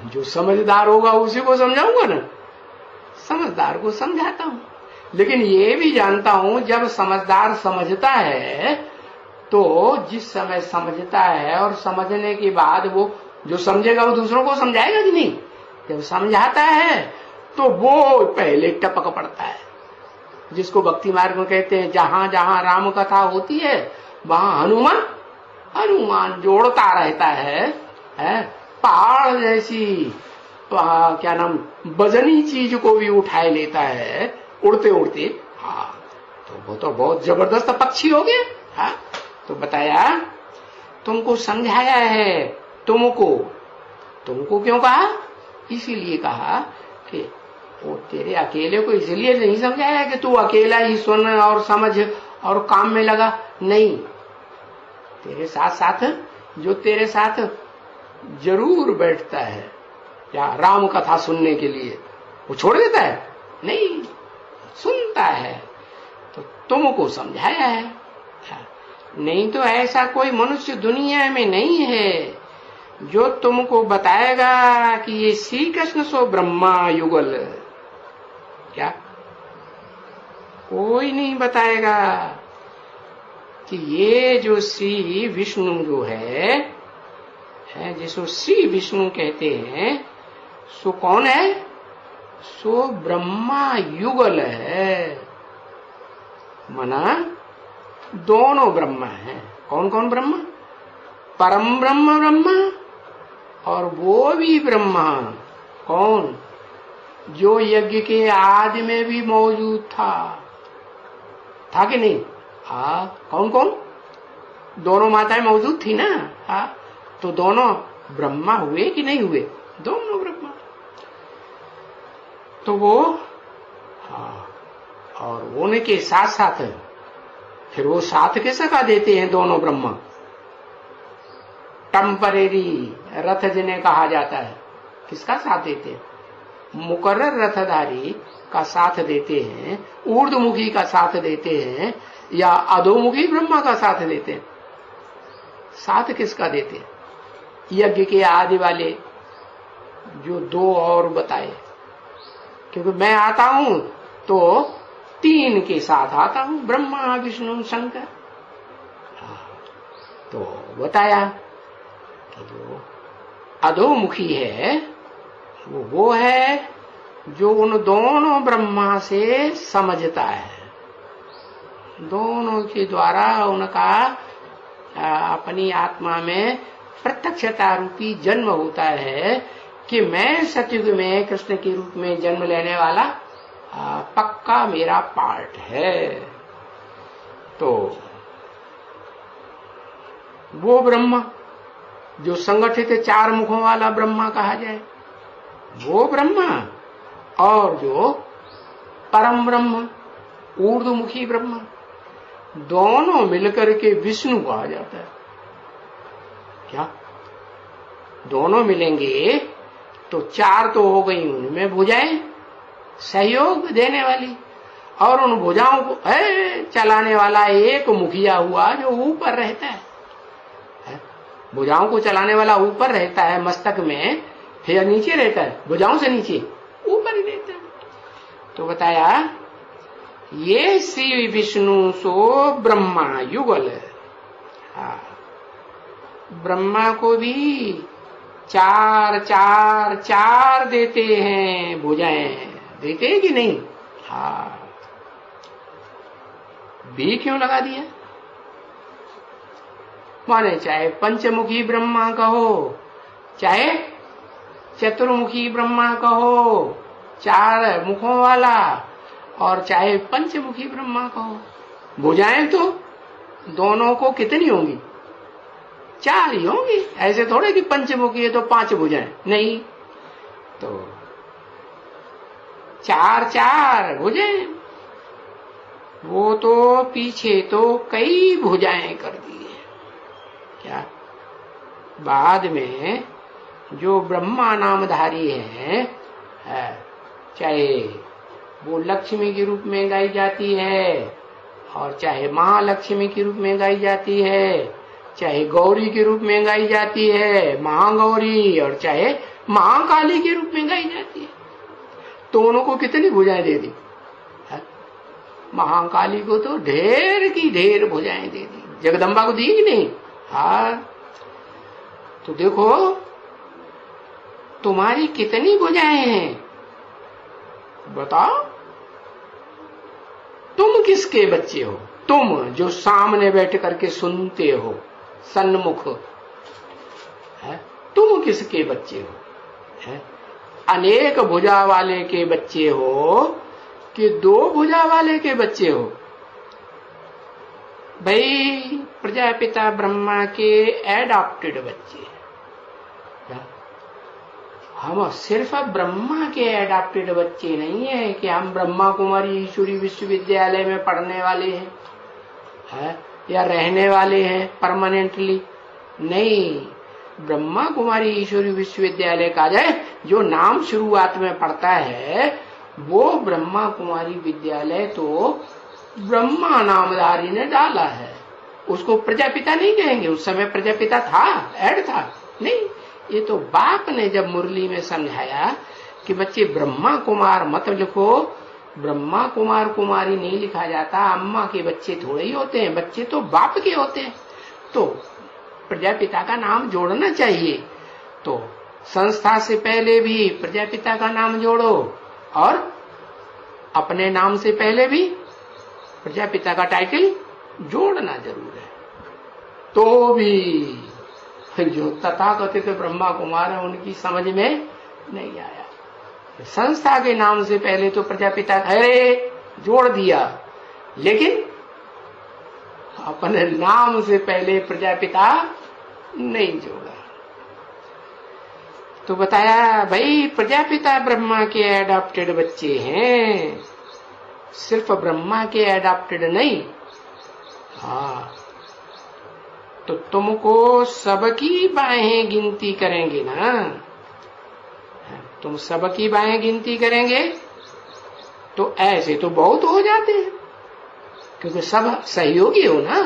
जो समझदार होगा उसी को समझाऊंगा ना, समझदार को समझाता हूं। लेकिन ये भी जानता हूं जब समझदार समझता है, तो जिस समय समझता है और समझने के बाद वो जो समझेगा वो दूसरों को समझाएगा कि नहीं? जब समझाता है तो वो पहले टपक पड़ता है, जिसको भक्ति मार्ग में कहते हैं जहां जहां राम कथा होती है वहां हनुमान जोड़ता रहता है, पहाड़ जैसी क्या नाम वजनी चीज को भी उठाए लेता है उड़ते उड़ते। हाँ, तो वो तो बहुत जबरदस्त पक्षी हो गया। हाँ, तो बताया तुमको समझाया है। तुमको क्यों कहा? इसीलिए कहा कि वो तेरे अकेले को इसलिए नहीं समझाया कि तू अकेला ही सुन और समझ और काम में लगा, नहीं, तेरे साथ साथ जो तेरे साथ जरूर बैठता है या राम कथा सुनने के लिए, वो छोड़ देता है? नहीं, सुनता है। तो तुमको समझाया है। नहीं तो ऐसा कोई मनुष्य दुनिया में नहीं है जो तुमको बताएगा कि ये श्री कृष्ण सो ब्रह्मा युगल। क्या कोई नहीं बताएगा कि ये जो श्री विष्णु जो है जिसको श्री विष्णु कहते हैं, सो कौन है? सो ब्रह्मा युगल है। मना दोनों ब्रह्मा है। कौन कौन ब्रह्मा? परम ब्रह्म ब्रह्मा और वो भी ब्रह्मा कौन? जो यज्ञ के आदि में भी मौजूद था कि नहीं? हाँ, कौन कौन? दोनों माताएं मौजूद थी ना। हाँ, तो दोनों ब्रह्मा हुए कि नहीं हुए? दोनों ब्रह्मा। तो वो हाँ, और होने के साथ साथ फिर वो साथ किसका देते हैं? दोनों ब्रह्मा टेम्परेरी रथ जिन्हें कहा जाता है, किसका साथ देते हैं? मुकर्रर रथधारी का साथ देते हैं, ऊर्ध्वमुखी का साथ देते हैं या अधोमुखी ब्रह्मा का साथ देते हैं? साथ किसका देते हैं? यज्ञ के आदि वाले जो 2 और बताए, क्योंकि मैं आता हूं तो 3 के साथ आता हूं, ब्रह्मा विष्णु शंकर। तो बताया कि जो अधोमुखी है वो है जो उन दोनों ब्रह्मा से समझता है, दोनों के द्वारा उनका अपनी आत्मा में प्रत्यक्षता रूपी जन्म होता है कि मैं सतयुग में कृष्ण के रूप में जन्म लेने वाला पक्का मेरा पार्ट है। तो वो ब्रह्मा जो संगठित 4 मुखों वाला ब्रह्मा कहा जाए, वो ब्रह्मा, और जो परम ब्रह्म ऊर्ध्वमुखी ब्रह्मा, दोनों मिलकर के विष्णु कहा जाता है। क्या दोनों मिलेंगे तो 4 तो हो गई, उनमें भुजाएं सहयोग देने वाली, और उन भुजाओं को चलाने वाला एक मुखिया हुआ जो ऊपर रहता है। भुजाओं को चलाने वाला ऊपर रहता है मस्तक में, फिर नीचे रहता है, भुजाओं से नीचे ऊपर ही रहता है। तो बताया ये श्री विष्णु सो ब्रह्मा युगल। ब्रह्मा को भी 4 4 4 देते हैं भुजाएं, देते हैं कि नहीं? भी क्यों लगा दिया? माने चाहे पंचमुखी ब्रह्मा कहो, चाहे चतुर्मुखी ब्रह्मा कहो, 4 मुखों वाला, और चाहे पंचमुखी ब्रह्मा कहो, भुजाएं तो दोनों को कितनी होंगी? 4 ही होंगी। ऐसे थोड़े कि पंचमुखी है तो 5 भुजाएं, नहीं, तो 4 4 भुजाएं। वो तो पीछे तो कई भुजाएं कर दी है। क्या बाद में जो ब्रह्मा नामधारी है, चाहे वो लक्ष्मी के रूप में गाई जाती है, और चाहे महालक्ष्मी के रूप में गाई जाती है, चाहे गौरी के रूप में गाई जाती है महागौरी, और चाहे महाकाली के रूप में गाई जाती है, दोनों को कितनी भुजाएं दे दी? महाकाली को तो ढेर की ढेर भुजाएं दे दी, जगदम्बा को दी कि नहीं? तो देखो तुम्हारी कितनी भुजाएं हैं, बताओ। तुम किसके बच्चे हो? तुम जो सामने बैठ करके सुनते हो, सन्मुख है, तुम किसके बच्चे हो? है? अनेक भुजा वाले के बच्चे हो कि 2 भुजा वाले के बच्चे हो? भाई प्रजापिता ब्रह्मा के एडॉप्टेड बच्चे। हम सिर्फ ब्रह्मा के एडॉप्टेड बच्चे नहीं है कि हम ब्रह्मा कुमारी ईश्वरी विश्वविद्यालय में पढ़ने वाले हैं, या रहने वाले हैं परमानेंटली। नहीं, ब्रह्मा कुमारी ईश्वरी विश्वविद्यालय का जाए जो नाम शुरुआत में पड़ता है, वो ब्रह्मा कुमारी विद्यालय तो ब्रह्मा नामधारी ने डाला है। उसको प्रजापिता नहीं कहेंगे, उस समय प्रजापिता था, ऐड था नहीं। ये तो बाप ने जब मुरली में समझाया कि बच्चे ब्रह्मा कुमार मत लिखो, ब्रह्मा कुमार कुमारी नहीं लिखा जाता, अम्मा के बच्चे थोड़े ही होते हैं, बच्चे तो बाप के होते हैं, तो प्रजापिता का नाम जोड़ना चाहिए। तो संस्था से पहले भी प्रजापिता का नाम जोड़ो, और अपने नाम से पहले भी प्रजापिता का टाइटल जोड़ना जरूर है। तो भी फिर जो तथाकथित ब्रह्मा कुमार है उनकी समझ में नहीं आया। संस्था के नाम से पहले तो प्रजापिता जोड़ दिया, लेकिन अपने नाम से पहले प्रजापिता नहीं जोड़ा। तो बताया भाई प्रजापिता ब्रह्मा के एडॉप्टेड बच्चे हैं, सिर्फ ब्रह्मा के एडॉप्टेड नहीं। तो तुमको सबकी बाहें गिनती करेंगे ना, तुम सबकी बाहें गिनती करेंगे तो ऐसे तो बहुत हो जाते हैं, क्योंकि सब सहयोगी हो ना,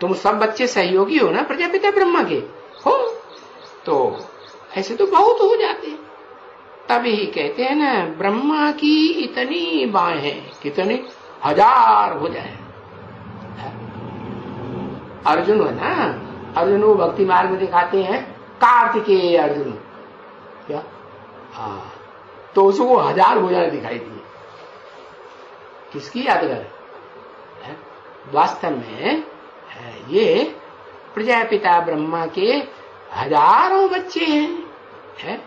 तुम सब बच्चे सहयोगी हो ना प्रजापिता ब्रह्मा के हो। तो ऐसे तो बहुत हो जाते हैं। तभी कहते हैं ना, ब्रह्मा की इतनी बाहें, कितनी 1000 हो जाए। अर्जुन है ना, अर्जुन वो भक्ति मार्ग में दिखाते हैं कार्तिकेय अर्जुन, क्या तो उसको 1000 भुजाएं दिखाई दी। किसकी यादगार है? वास्तव में ये प्रजापिता ब्रह्मा के 1000 बच्चे हैं।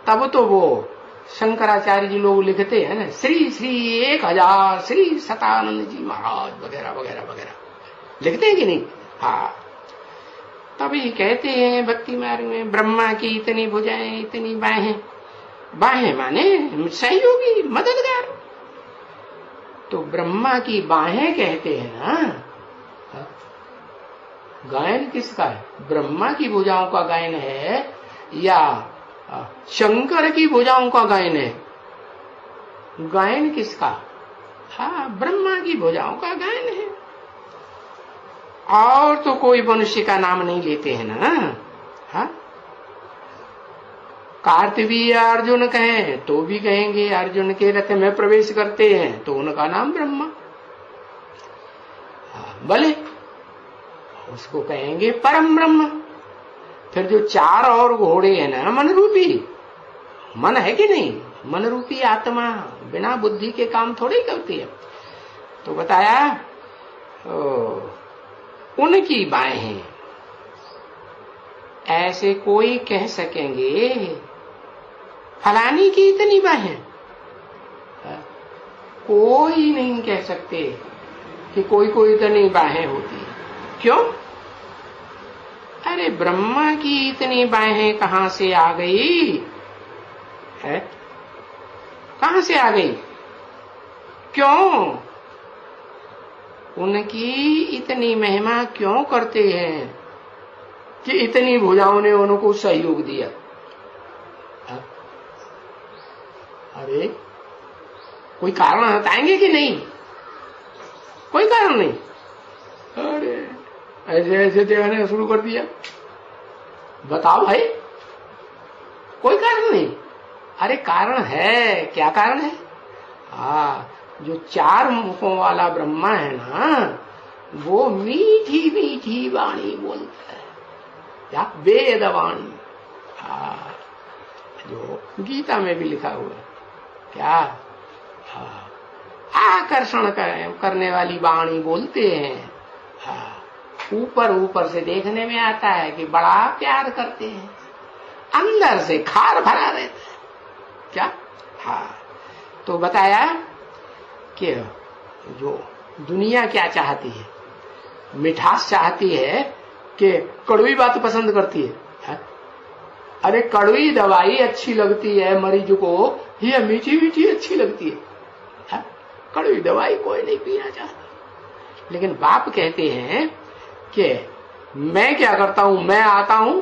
तब तो वो शंकराचार्य जी लोग लिखते हैं ना, श्री श्री 1000 श्री सतानंद जी महाराज वगैरह वगैरह वगैरह लिखते हैं कि नहीं? हाँ, तभी कहते हैं भक्ति मार्ग में ब्रह्मा की इतनी भुजाएं, इतनी बाहें। बाहें माने सहयोगी, मददगार। तो ब्रह्मा की बाहें कहते हैं ना। गायन किसका है? ब्रह्मा की भुजाओं का गायन है या शंकर की भुजाओं का गायन है? गायन किसका? हाँ, ब्रह्मा की भुजाओं का गायन है। और तो कोई मनुष्य का नाम नहीं लेते हैं ना। हाँ, कार्तवीय अर्जुन कहें तो भी कहेंगे अर्जुन के रथ में प्रवेश करते हैं तो उनका नाम ब्रह्मा। भले उसको कहेंगे परम ब्रह्म। फिर जो 4 और घोड़े हैं ना, मन रूपी, मन है कि नहीं? मन रूपी आत्मा बिना बुद्धि के काम थोड़ी करती है। तो बताया उनकी बाहें। ऐसे कोई कह सकेंगे फलानी की इतनी बाहें? कोई नहीं कह सकते कि कोई कोई इतनी बाहें होती है। क्यों? अरे ब्रह्मा की इतनी बाहें कहां से आ गई है? कहां से आ गई? क्यों? उनकी इतनी महिमा क्यों करते हैं कि इतनी भुजाओं ने उनको सहयोग दिया? अरे कोई कारण बताएंगे कि नहीं? कोई कारण नहीं। अरे ऐसे ऐसे देखने शुरू कर दिया। बताओ भाई, कोई कारण नहीं। अरे कारण है। क्या कारण है? जो 4 मुखों वाला ब्रह्मा है ना, वो मीठी मीठी वाणी बोलता है, या वेदवाणी। जो गीता में भी लिखा हुआ है, क्या आकर्षण करने वाली वाणी बोलते हैं। ऊपर ऊपर से देखने में आता है कि बड़ा प्यार करते हैं, अंदर से खार भरा रहता है। क्या? तो बताया कि जो दुनिया क्या चाहती है? मिठास चाहती है कि कड़वी बात पसंद करती है? अरे कड़वी दवाई अच्छी लगती है मरीज को, या मीठी मीठी अच्छी लगती है? कड़वी दवाई कोई नहीं पीना चाहता। लेकिन बाप कहते हैं कि मैं क्या करता हूं, मैं आता हूं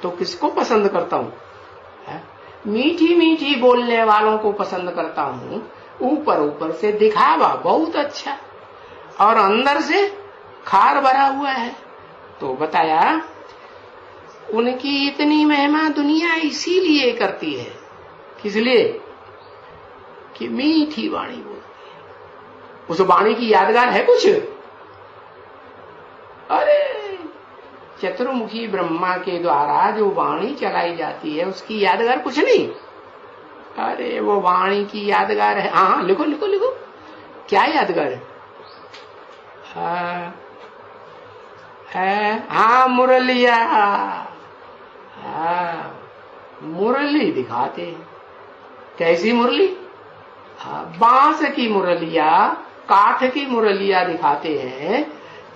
तो किसको पसंद करता हूं? मीठी मीठी बोलने वालों को पसंद करता हूं। ऊपर ऊपर से दिखावा बहुत अच्छा और अंदर से खार भरा हुआ है। तो बताया उनकी इतनी महिमा दुनिया इसीलिए करती है। किस लिए? कि मीठी वाणी बोलती है। उस वाणी की यादगार है कुछ? अरे चतुर्मुखी ब्रह्मा के द्वारा जो वाणी चलाई जाती है उसकी यादगार कुछ नहीं। अरे वो वाणी की यादगार है। हाँ, लिखो लिखो लिखो। क्या यादगार है? हाँ, मुरलिया। मुरली दिखाते हैं। कैसी मुरली? बांस की मुरलिया, काठ की मुरलिया दिखाते हैं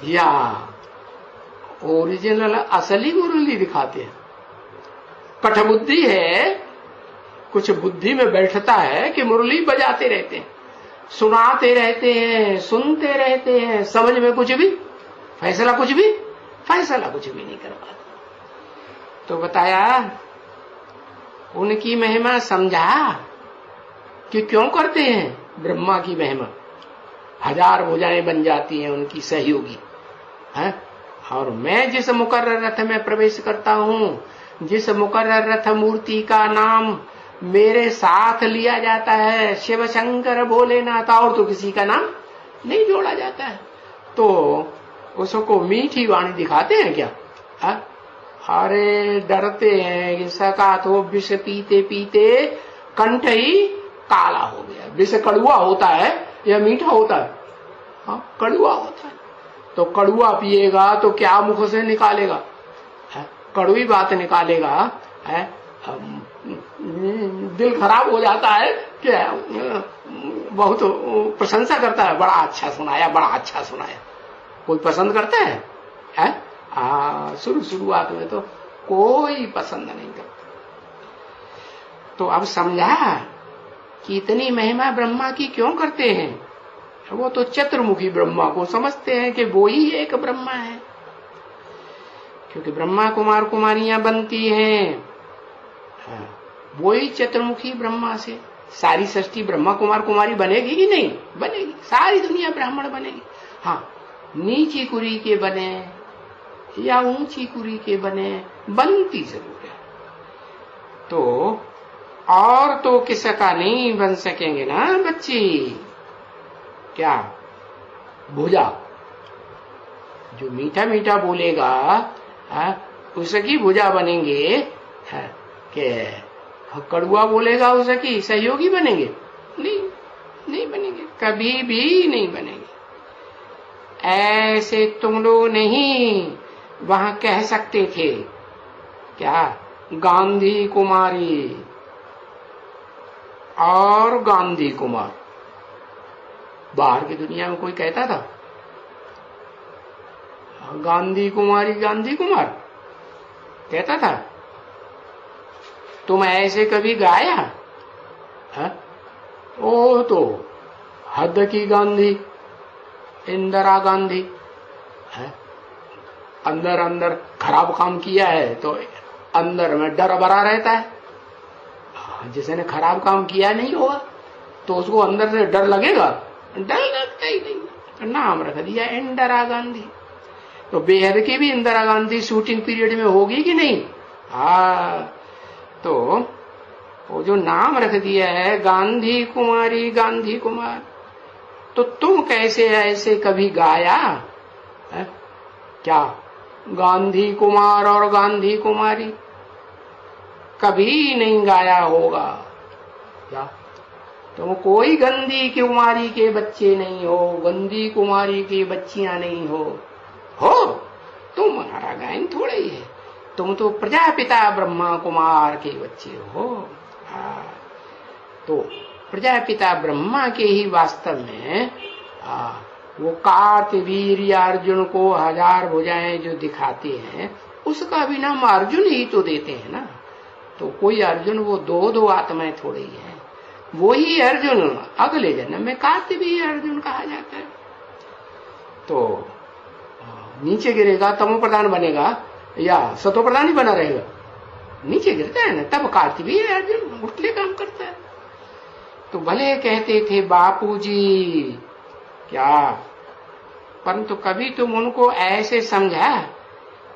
या ओरिजिनल असली मुरली दिखाते हैं? कठबुद्धि है, कुछ बुद्धि में बैठता है कि मुरली बजाते रहते हैं, सुनाते रहते हैं, सुनते रहते हैं, समझ में कुछ भी, फैसला कुछ भी नहीं कर पाते। तो बताया उनकी महिमा समझा कि क्यों करते हैं ब्रह्मा की महिमा। 1000 भुजाएं बन जाती हैं उनकी सहयोगी है। और मैं जिस मुकर्रर रथ में प्रवेश करता हूं जिस मुकर्रर रथ मूर्ति का नाम मेरे साथ लिया जाता है, शिव शंकर भोलेनाथ, और तो किसी का नाम नहीं जोड़ा जाता है, तो उसको मीठी वाणी दिखाते हैं क्या? अरे डरते हैं कि सका तो विष पीते पीते कंठ ही काला हो गया। विष कड़ुआ होता है या मीठा होता है? हाँ, कड़ुआ होता है। तो कड़ुआ पिएगा तो क्या मुख से निकालेगा? कड़वी बात निकालेगा। दिल खराब हो जाता है कि बहुत प्रशंसा करता है, बड़ा अच्छा सुनाया, बड़ा अच्छा सुनाया। कोई पसंद करता है? शुरुआत में तो कोई पसंद नहीं करता। तो अब समझा कि इतनी महिमा ब्रह्मा की क्यों करते हैं? वो तो चतुर्मुखी ब्रह्मा को समझते हैं कि वो ही एक ब्रह्मा है, क्योंकि ब्रह्मा कुमार कुमारियां बनती हैं वो ही चतुर्मुखी ब्रह्मा से। सारी सृष्टि ब्रह्मा कुमार कुमारी बनेगी कि नहीं बनेगी? सारी दुनिया ब्राह्मण बनेगी। हाँ, नीची कुरी के बने या ऊंची कुरी के बने, बनती जरूर है। तो और तो किसका नहीं बन सकेंगे ना बच्ची? क्या? भुजा। जो मीठा मीठा बोलेगा उसकी भुजा बनेंगे, कि कड़ुआ बोलेगा उसकी सहयोगी बनेंगे? नहीं बनेंगे, कभी भी नहीं बनेंगे। ऐसे तुम लोग नहीं वहां कह सकते थे क्या? गांधी कुमारी और गांधी कुमार। बाहर की दुनिया में कोई कहता था गांधी कुमारी गांधी कुमार कहता था? तुम ऐसे कभी गाया? ओ तो हद की गांधी, इंदिरा गांधी है। अंदर अंदर खराब काम किया है तो अंदर में डर भरा रहता है। जिसने खराब काम किया नहीं होगा तो उसको अंदर से डर लगेगा? डर लगता ही नहीं। नाम रख दिया इंदिरा गांधी। तो बेहद की भी इंदिरा गांधी शूटिंग पीरियड में होगी कि नहीं? तो वो जो नाम रख दिया है गांधी कुमारी गांधी कुमार, तो तुम कैसे ऐसे कभी गाया है? क्या गांधी कुमार और गांधी कुमारी कभी नहीं गाया होगा क्या? तुम कोई गंदी कुमारी के बच्चे नहीं हो, गंदी कुमारी की बच्चियां नहीं हो। तुम हमारा गायन थोड़ा ही है, तुम तो प्रजापिता ब्रह्मा कुमार के बच्चे हो। तो प्रजापिता ब्रह्मा के ही वास्तव में वो कार्तवीर्य अर्जुन को 1000 भुजाएं जो दिखाते हैं उसका भी नाम अर्जुन ही तो देते हैं ना। तो कोई अर्जुन वो दो आत्माएं थोड़ी है, वो ही अर्जुन अगले जन्म में कार्तवीर्य अर्जुन कहा जाता है। तो नीचे गिरेगा तमो प्रधान बनेगा या सतो प्रधान ही बना रहेगा? नीचे गिरता है ना, तब कार्तवीर्य अर्जुन उठले काम करता है। तो भले कहते थे बापूजी क्या, परंतु कभी तुम उनको ऐसे समझा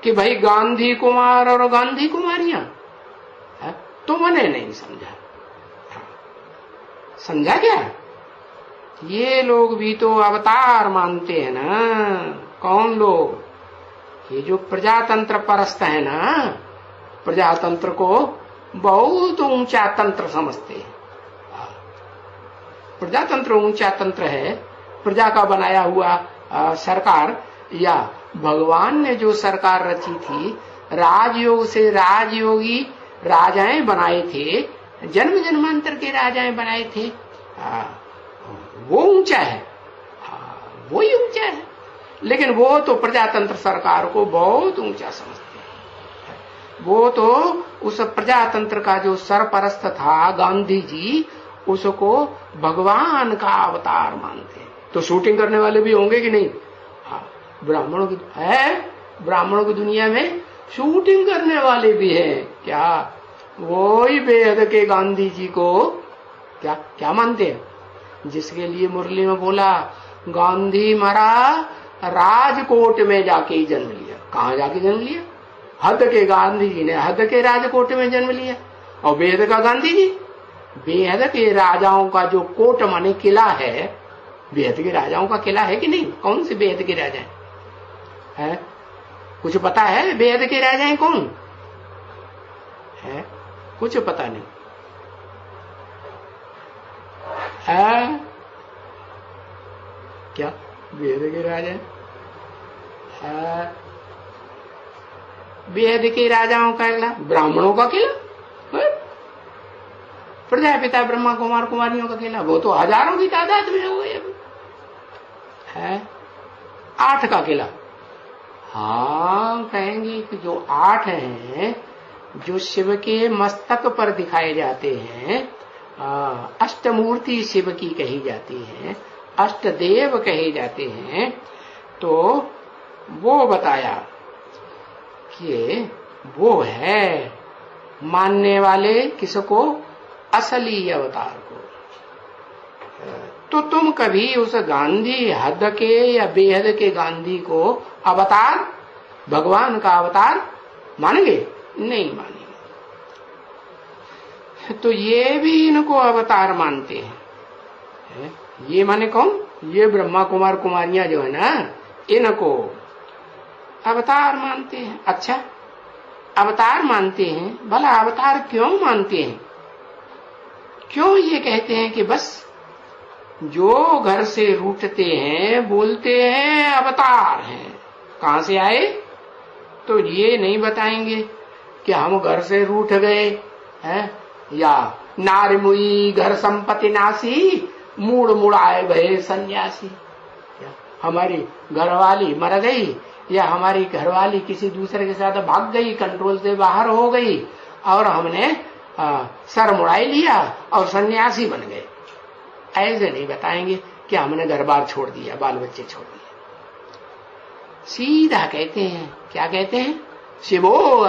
कि भाई गांधी कुमार और गांधी कुमारियां? तुमने नहीं समझा। समझा क्या? ये लोग भी तो अवतार मानते हैं ना। कौन लोग? ये जो प्रजातंत्र परस्त है ना, प्रजातंत्र को बहुत ऊंचा तंत्र समझते हैं। प्रजातंत्र ऊंचा तंत्र है, प्रजा का बनाया हुआ सरकार, या भगवान ने जो सरकार रची थी, राजयोग से राजयोगी राजाएं बनाए थे, जन्म जन्मांतर के राजाएं बनाए थे, वो ऊंचा है, वो ही ऊंचा है। लेकिन वो तो प्रजातंत्र सरकार को बहुत ऊंचा समझते हैं। वो तो उस प्रजातंत्र का जो सरपरस्त था गांधी जी, उसको भगवान का अवतार मानते हैं। तो शूटिंग करने वाले भी होंगे कि नहीं? ब्राह्मणों की है, ब्राह्मणों की दुनिया में शूटिंग करने वाले भी हैं। क्या वो ही बेहद के गांधी जी को क्या क्या मानते हैं? जिसके लिए मुरली में बोला गांधी मरा राजकोट में जाके ही जन्म लिया। कहाँ जाके जन्म लिया? हद के गांधी जी ने हद के राजकोट में जन्म लिया, और बेहद का गांधी जी बेहद के राजाओं का जो कोट माने किला है, बेहद के राजाओं का किला है कि नहीं? कौन से बेहद के राजा है? कुछ पता है बेहद के राजा हैं कौन है? कुछ पता नहीं है? क्या बेहद के राजा है? बेहद के राजाओं का किला ब्राह्मणों का किला, प्रजापिता ब्रह्मा कुमार कुमारियों का किला, वो तो हजारों की तादाद में हो गए है। 8 का किला, हाँ कहेंगे कि जो 8 हैं जो शिव के मस्तक पर दिखाए जाते हैं, अष्टमूर्ति शिव की कही जाती है, अष्टदेव कहे जाते हैं, तो वो बताया कि वो है मानने वाले किसको? असली अवतार को। तो तुम कभी उस गांधी हद के या बेहद के गांधी को अवतार, भगवान का अवतार मानेंगे? नहीं मानेंगे। तो ये भी इनको अवतार मानते हैं। ये माने कौन? ये ब्रह्मा कुमार कुमारियां जो है ना, इनको अवतार मानते हैं। अच्छा, अवतार मानते हैं, भला अवतार क्यों मानते हैं? क्यों ये कहते हैं कि बस जो घर से रूठते हैं बोलते हैं अवतार हैं? कहां से आए? तो ये नहीं बताएंगे कि हम घर से रूठ गए हैं, या नारमुई घर संपत्ति नासी, मूड मुड़ाए भये सन्यासी, हमारी घरवाली मर गई, या हमारी घरवाली किसी दूसरे के साथ भाग गई, कंट्रोल से बाहर हो गई, और हमने सर मुड़ाई लिया और सन्यासी बन गए। ऐसे नहीं बताएंगे कि हमने घर बार छोड़ दिया, बाल बच्चे छोड़ दिए। सीधा कहते हैं, क्या कहते हैं? शिवो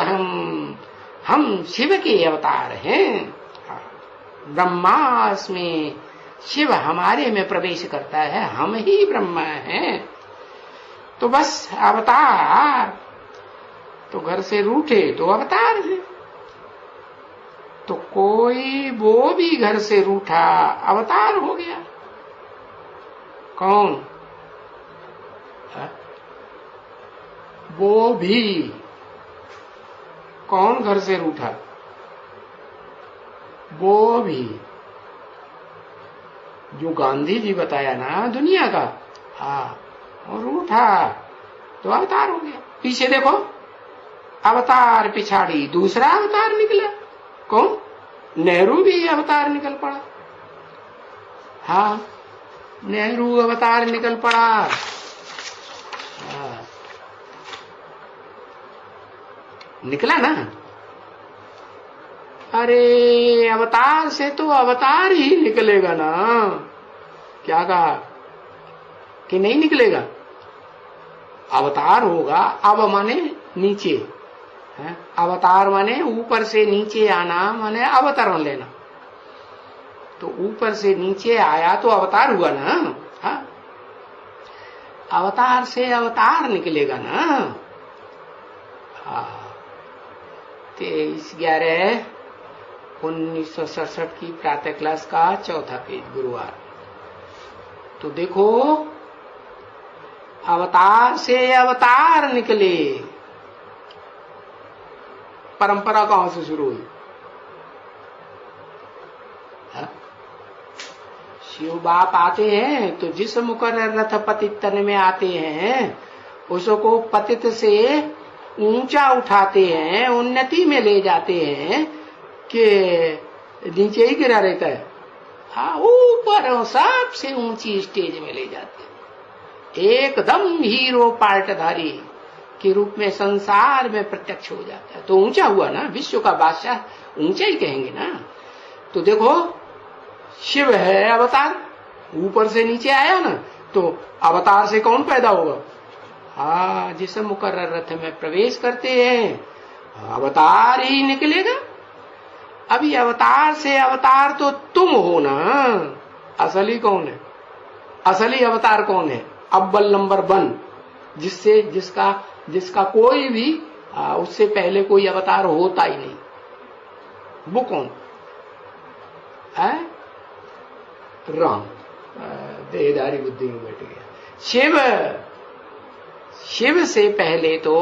हम शिव के अवतार हैं। ब्रह्मास्मि, शिव हमारे में प्रवेश करता है, हम ही ब्रह्मा हैं। तो बस अवतार, तो घर से रूठे तो अवतार है। तो कोई वो भी घर से रूठा अवतार हो गया। कौन? वो भी कौन घर से रूठा? वो भी जो गांधी जी बताया ना दुनिया का, हाँ, और रूठा तो अवतार हो गया। पीछे देखो, अवतार पिछाड़ी दूसरा अवतार निकला। कौन? नेहरू भी अवतार निकल पड़ा। हाँ, नेहरू अवतार निकल पड़ा। हाँ, निकला ना। अरे अवतार से तो अवतार ही निकलेगा ना। क्या कहा कि नहीं निकलेगा? अवतार होगा। अब माने नीचे है, अवतार माने ऊपर से नीचे आना, माने अवतरण लेना। तो ऊपर से नीचे आया तो अवतार हुआ ना। हाँ, अवतार से अवतार निकलेगा ना। हाँ, 23/11/1967 की प्रातः क्लास का 4था पेज, गुरुवार। तो देखो, अवतार से अवतार निकले। परंपरा कहां से शुरू हुई? शिव बाप आते हैं तो जिस मुकर्रर रथ पतित तन में आते हैं उसको पतित से ऊंचा उठाते हैं, उन्नति में ले जाते हैं कि नीचे ही गिरा रहता है। हाँ, ऊपर सबसे ऊंची स्टेज में ले जाते हैं, एकदम हीरो पार्टधारी के रूप में संसार में प्रत्यक्ष हो जाता है। तो ऊंचा हुआ ना, विश्व का बादशाह, ऊंचा ही कहेंगे ना। तो देखो, शिव है अवतार, ऊपर से नीचे आया ना, तो अवतार से कौन पैदा होगा? हाँ, जिस मुकर्रर रथ में प्रवेश करते हैं अवतार ही निकलेगा। अभी अवतार से अवतार तो तुम हो ना। असली कौन है? असली अवतार कौन है? अव्वल नंबर 1, जिसका कोई भी उससे पहले कोई अवतार होता ही नहीं। वो कौन है? राम। देहधारी बुद्धि में बैठ गया। शिव से पहले तो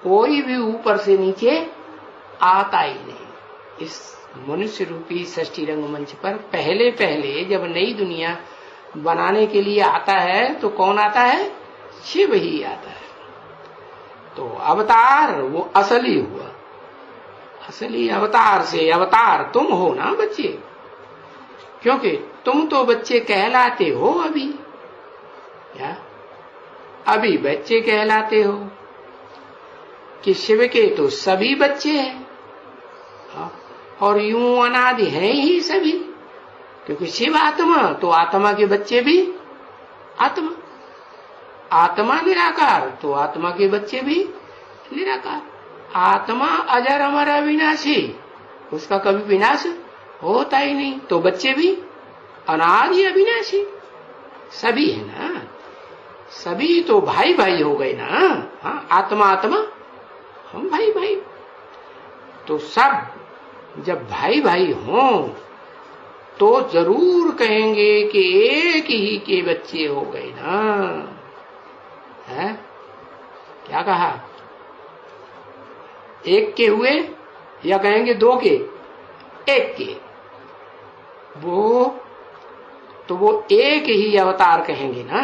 कोई भी ऊपर से नीचे आता ही नहीं। इस मनुष्य रूपी सृष्टि रंगमंच पर पहले पहले जब नई दुनिया बनाने के लिए आता है तो कौन आता है? शिव ही आता है। तो अवतार वो असली हुआ। असली अवतार से अवतार तुम हो ना बच्चे, क्योंकि तुम तो बच्चे कहलाते हो अभी। क्या? अभी बच्चे कहलाते हो कि शिव के तो सभी बच्चे हैं और यूं अनादि हैं ही सभी, क्योंकि शिव आत्मा तो आत्मा के बच्चे भी आत्मा, आत्मा निराकार तो आत्मा के बच्चे भी निराकार। आत्मा अजर अमर अविनाशी, उसका कभी विनाश होता ही नहीं, तो बच्चे भी अनादि अविनाशी सभी है ना। सभी तो भाई भाई हो गए ना। हाँ, आत्मा आत्मा, हम भाई भाई। तो सब जब भाई भाई हों तो जरूर कहेंगे कि एक ही के बच्चे हो गए ना। है? क्या कहा? एक के हुए या कहेंगे दो के? एक के। वो एक ही अवतार कहेंगे ना।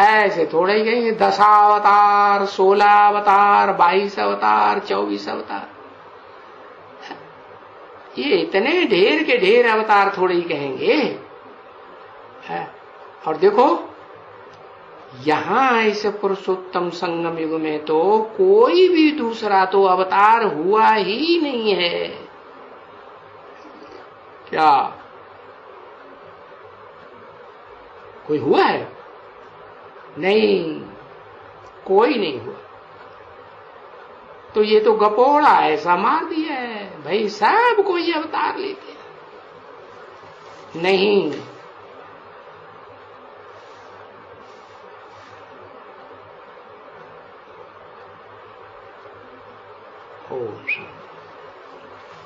ऐसे थोड़े ही कहेंगे 10 अवतार, 16 अवतार, 22 अवतार, 24 अवतार। ये इतने ढेर के ढेर अवतार थोड़े ही कहेंगे। और देखो यहां इस पुरुषोत्तम संगम युग में तो कोई भी दूसरा तो अवतार हुआ ही नहीं है। क्या कोई हुआ है? नहीं, कोई नहीं हुआ। तो ये तो गपोड़ा ऐसा मार दिया है भाई, सब कोई अवतार लेते हैं। नहीं, ओम शांति।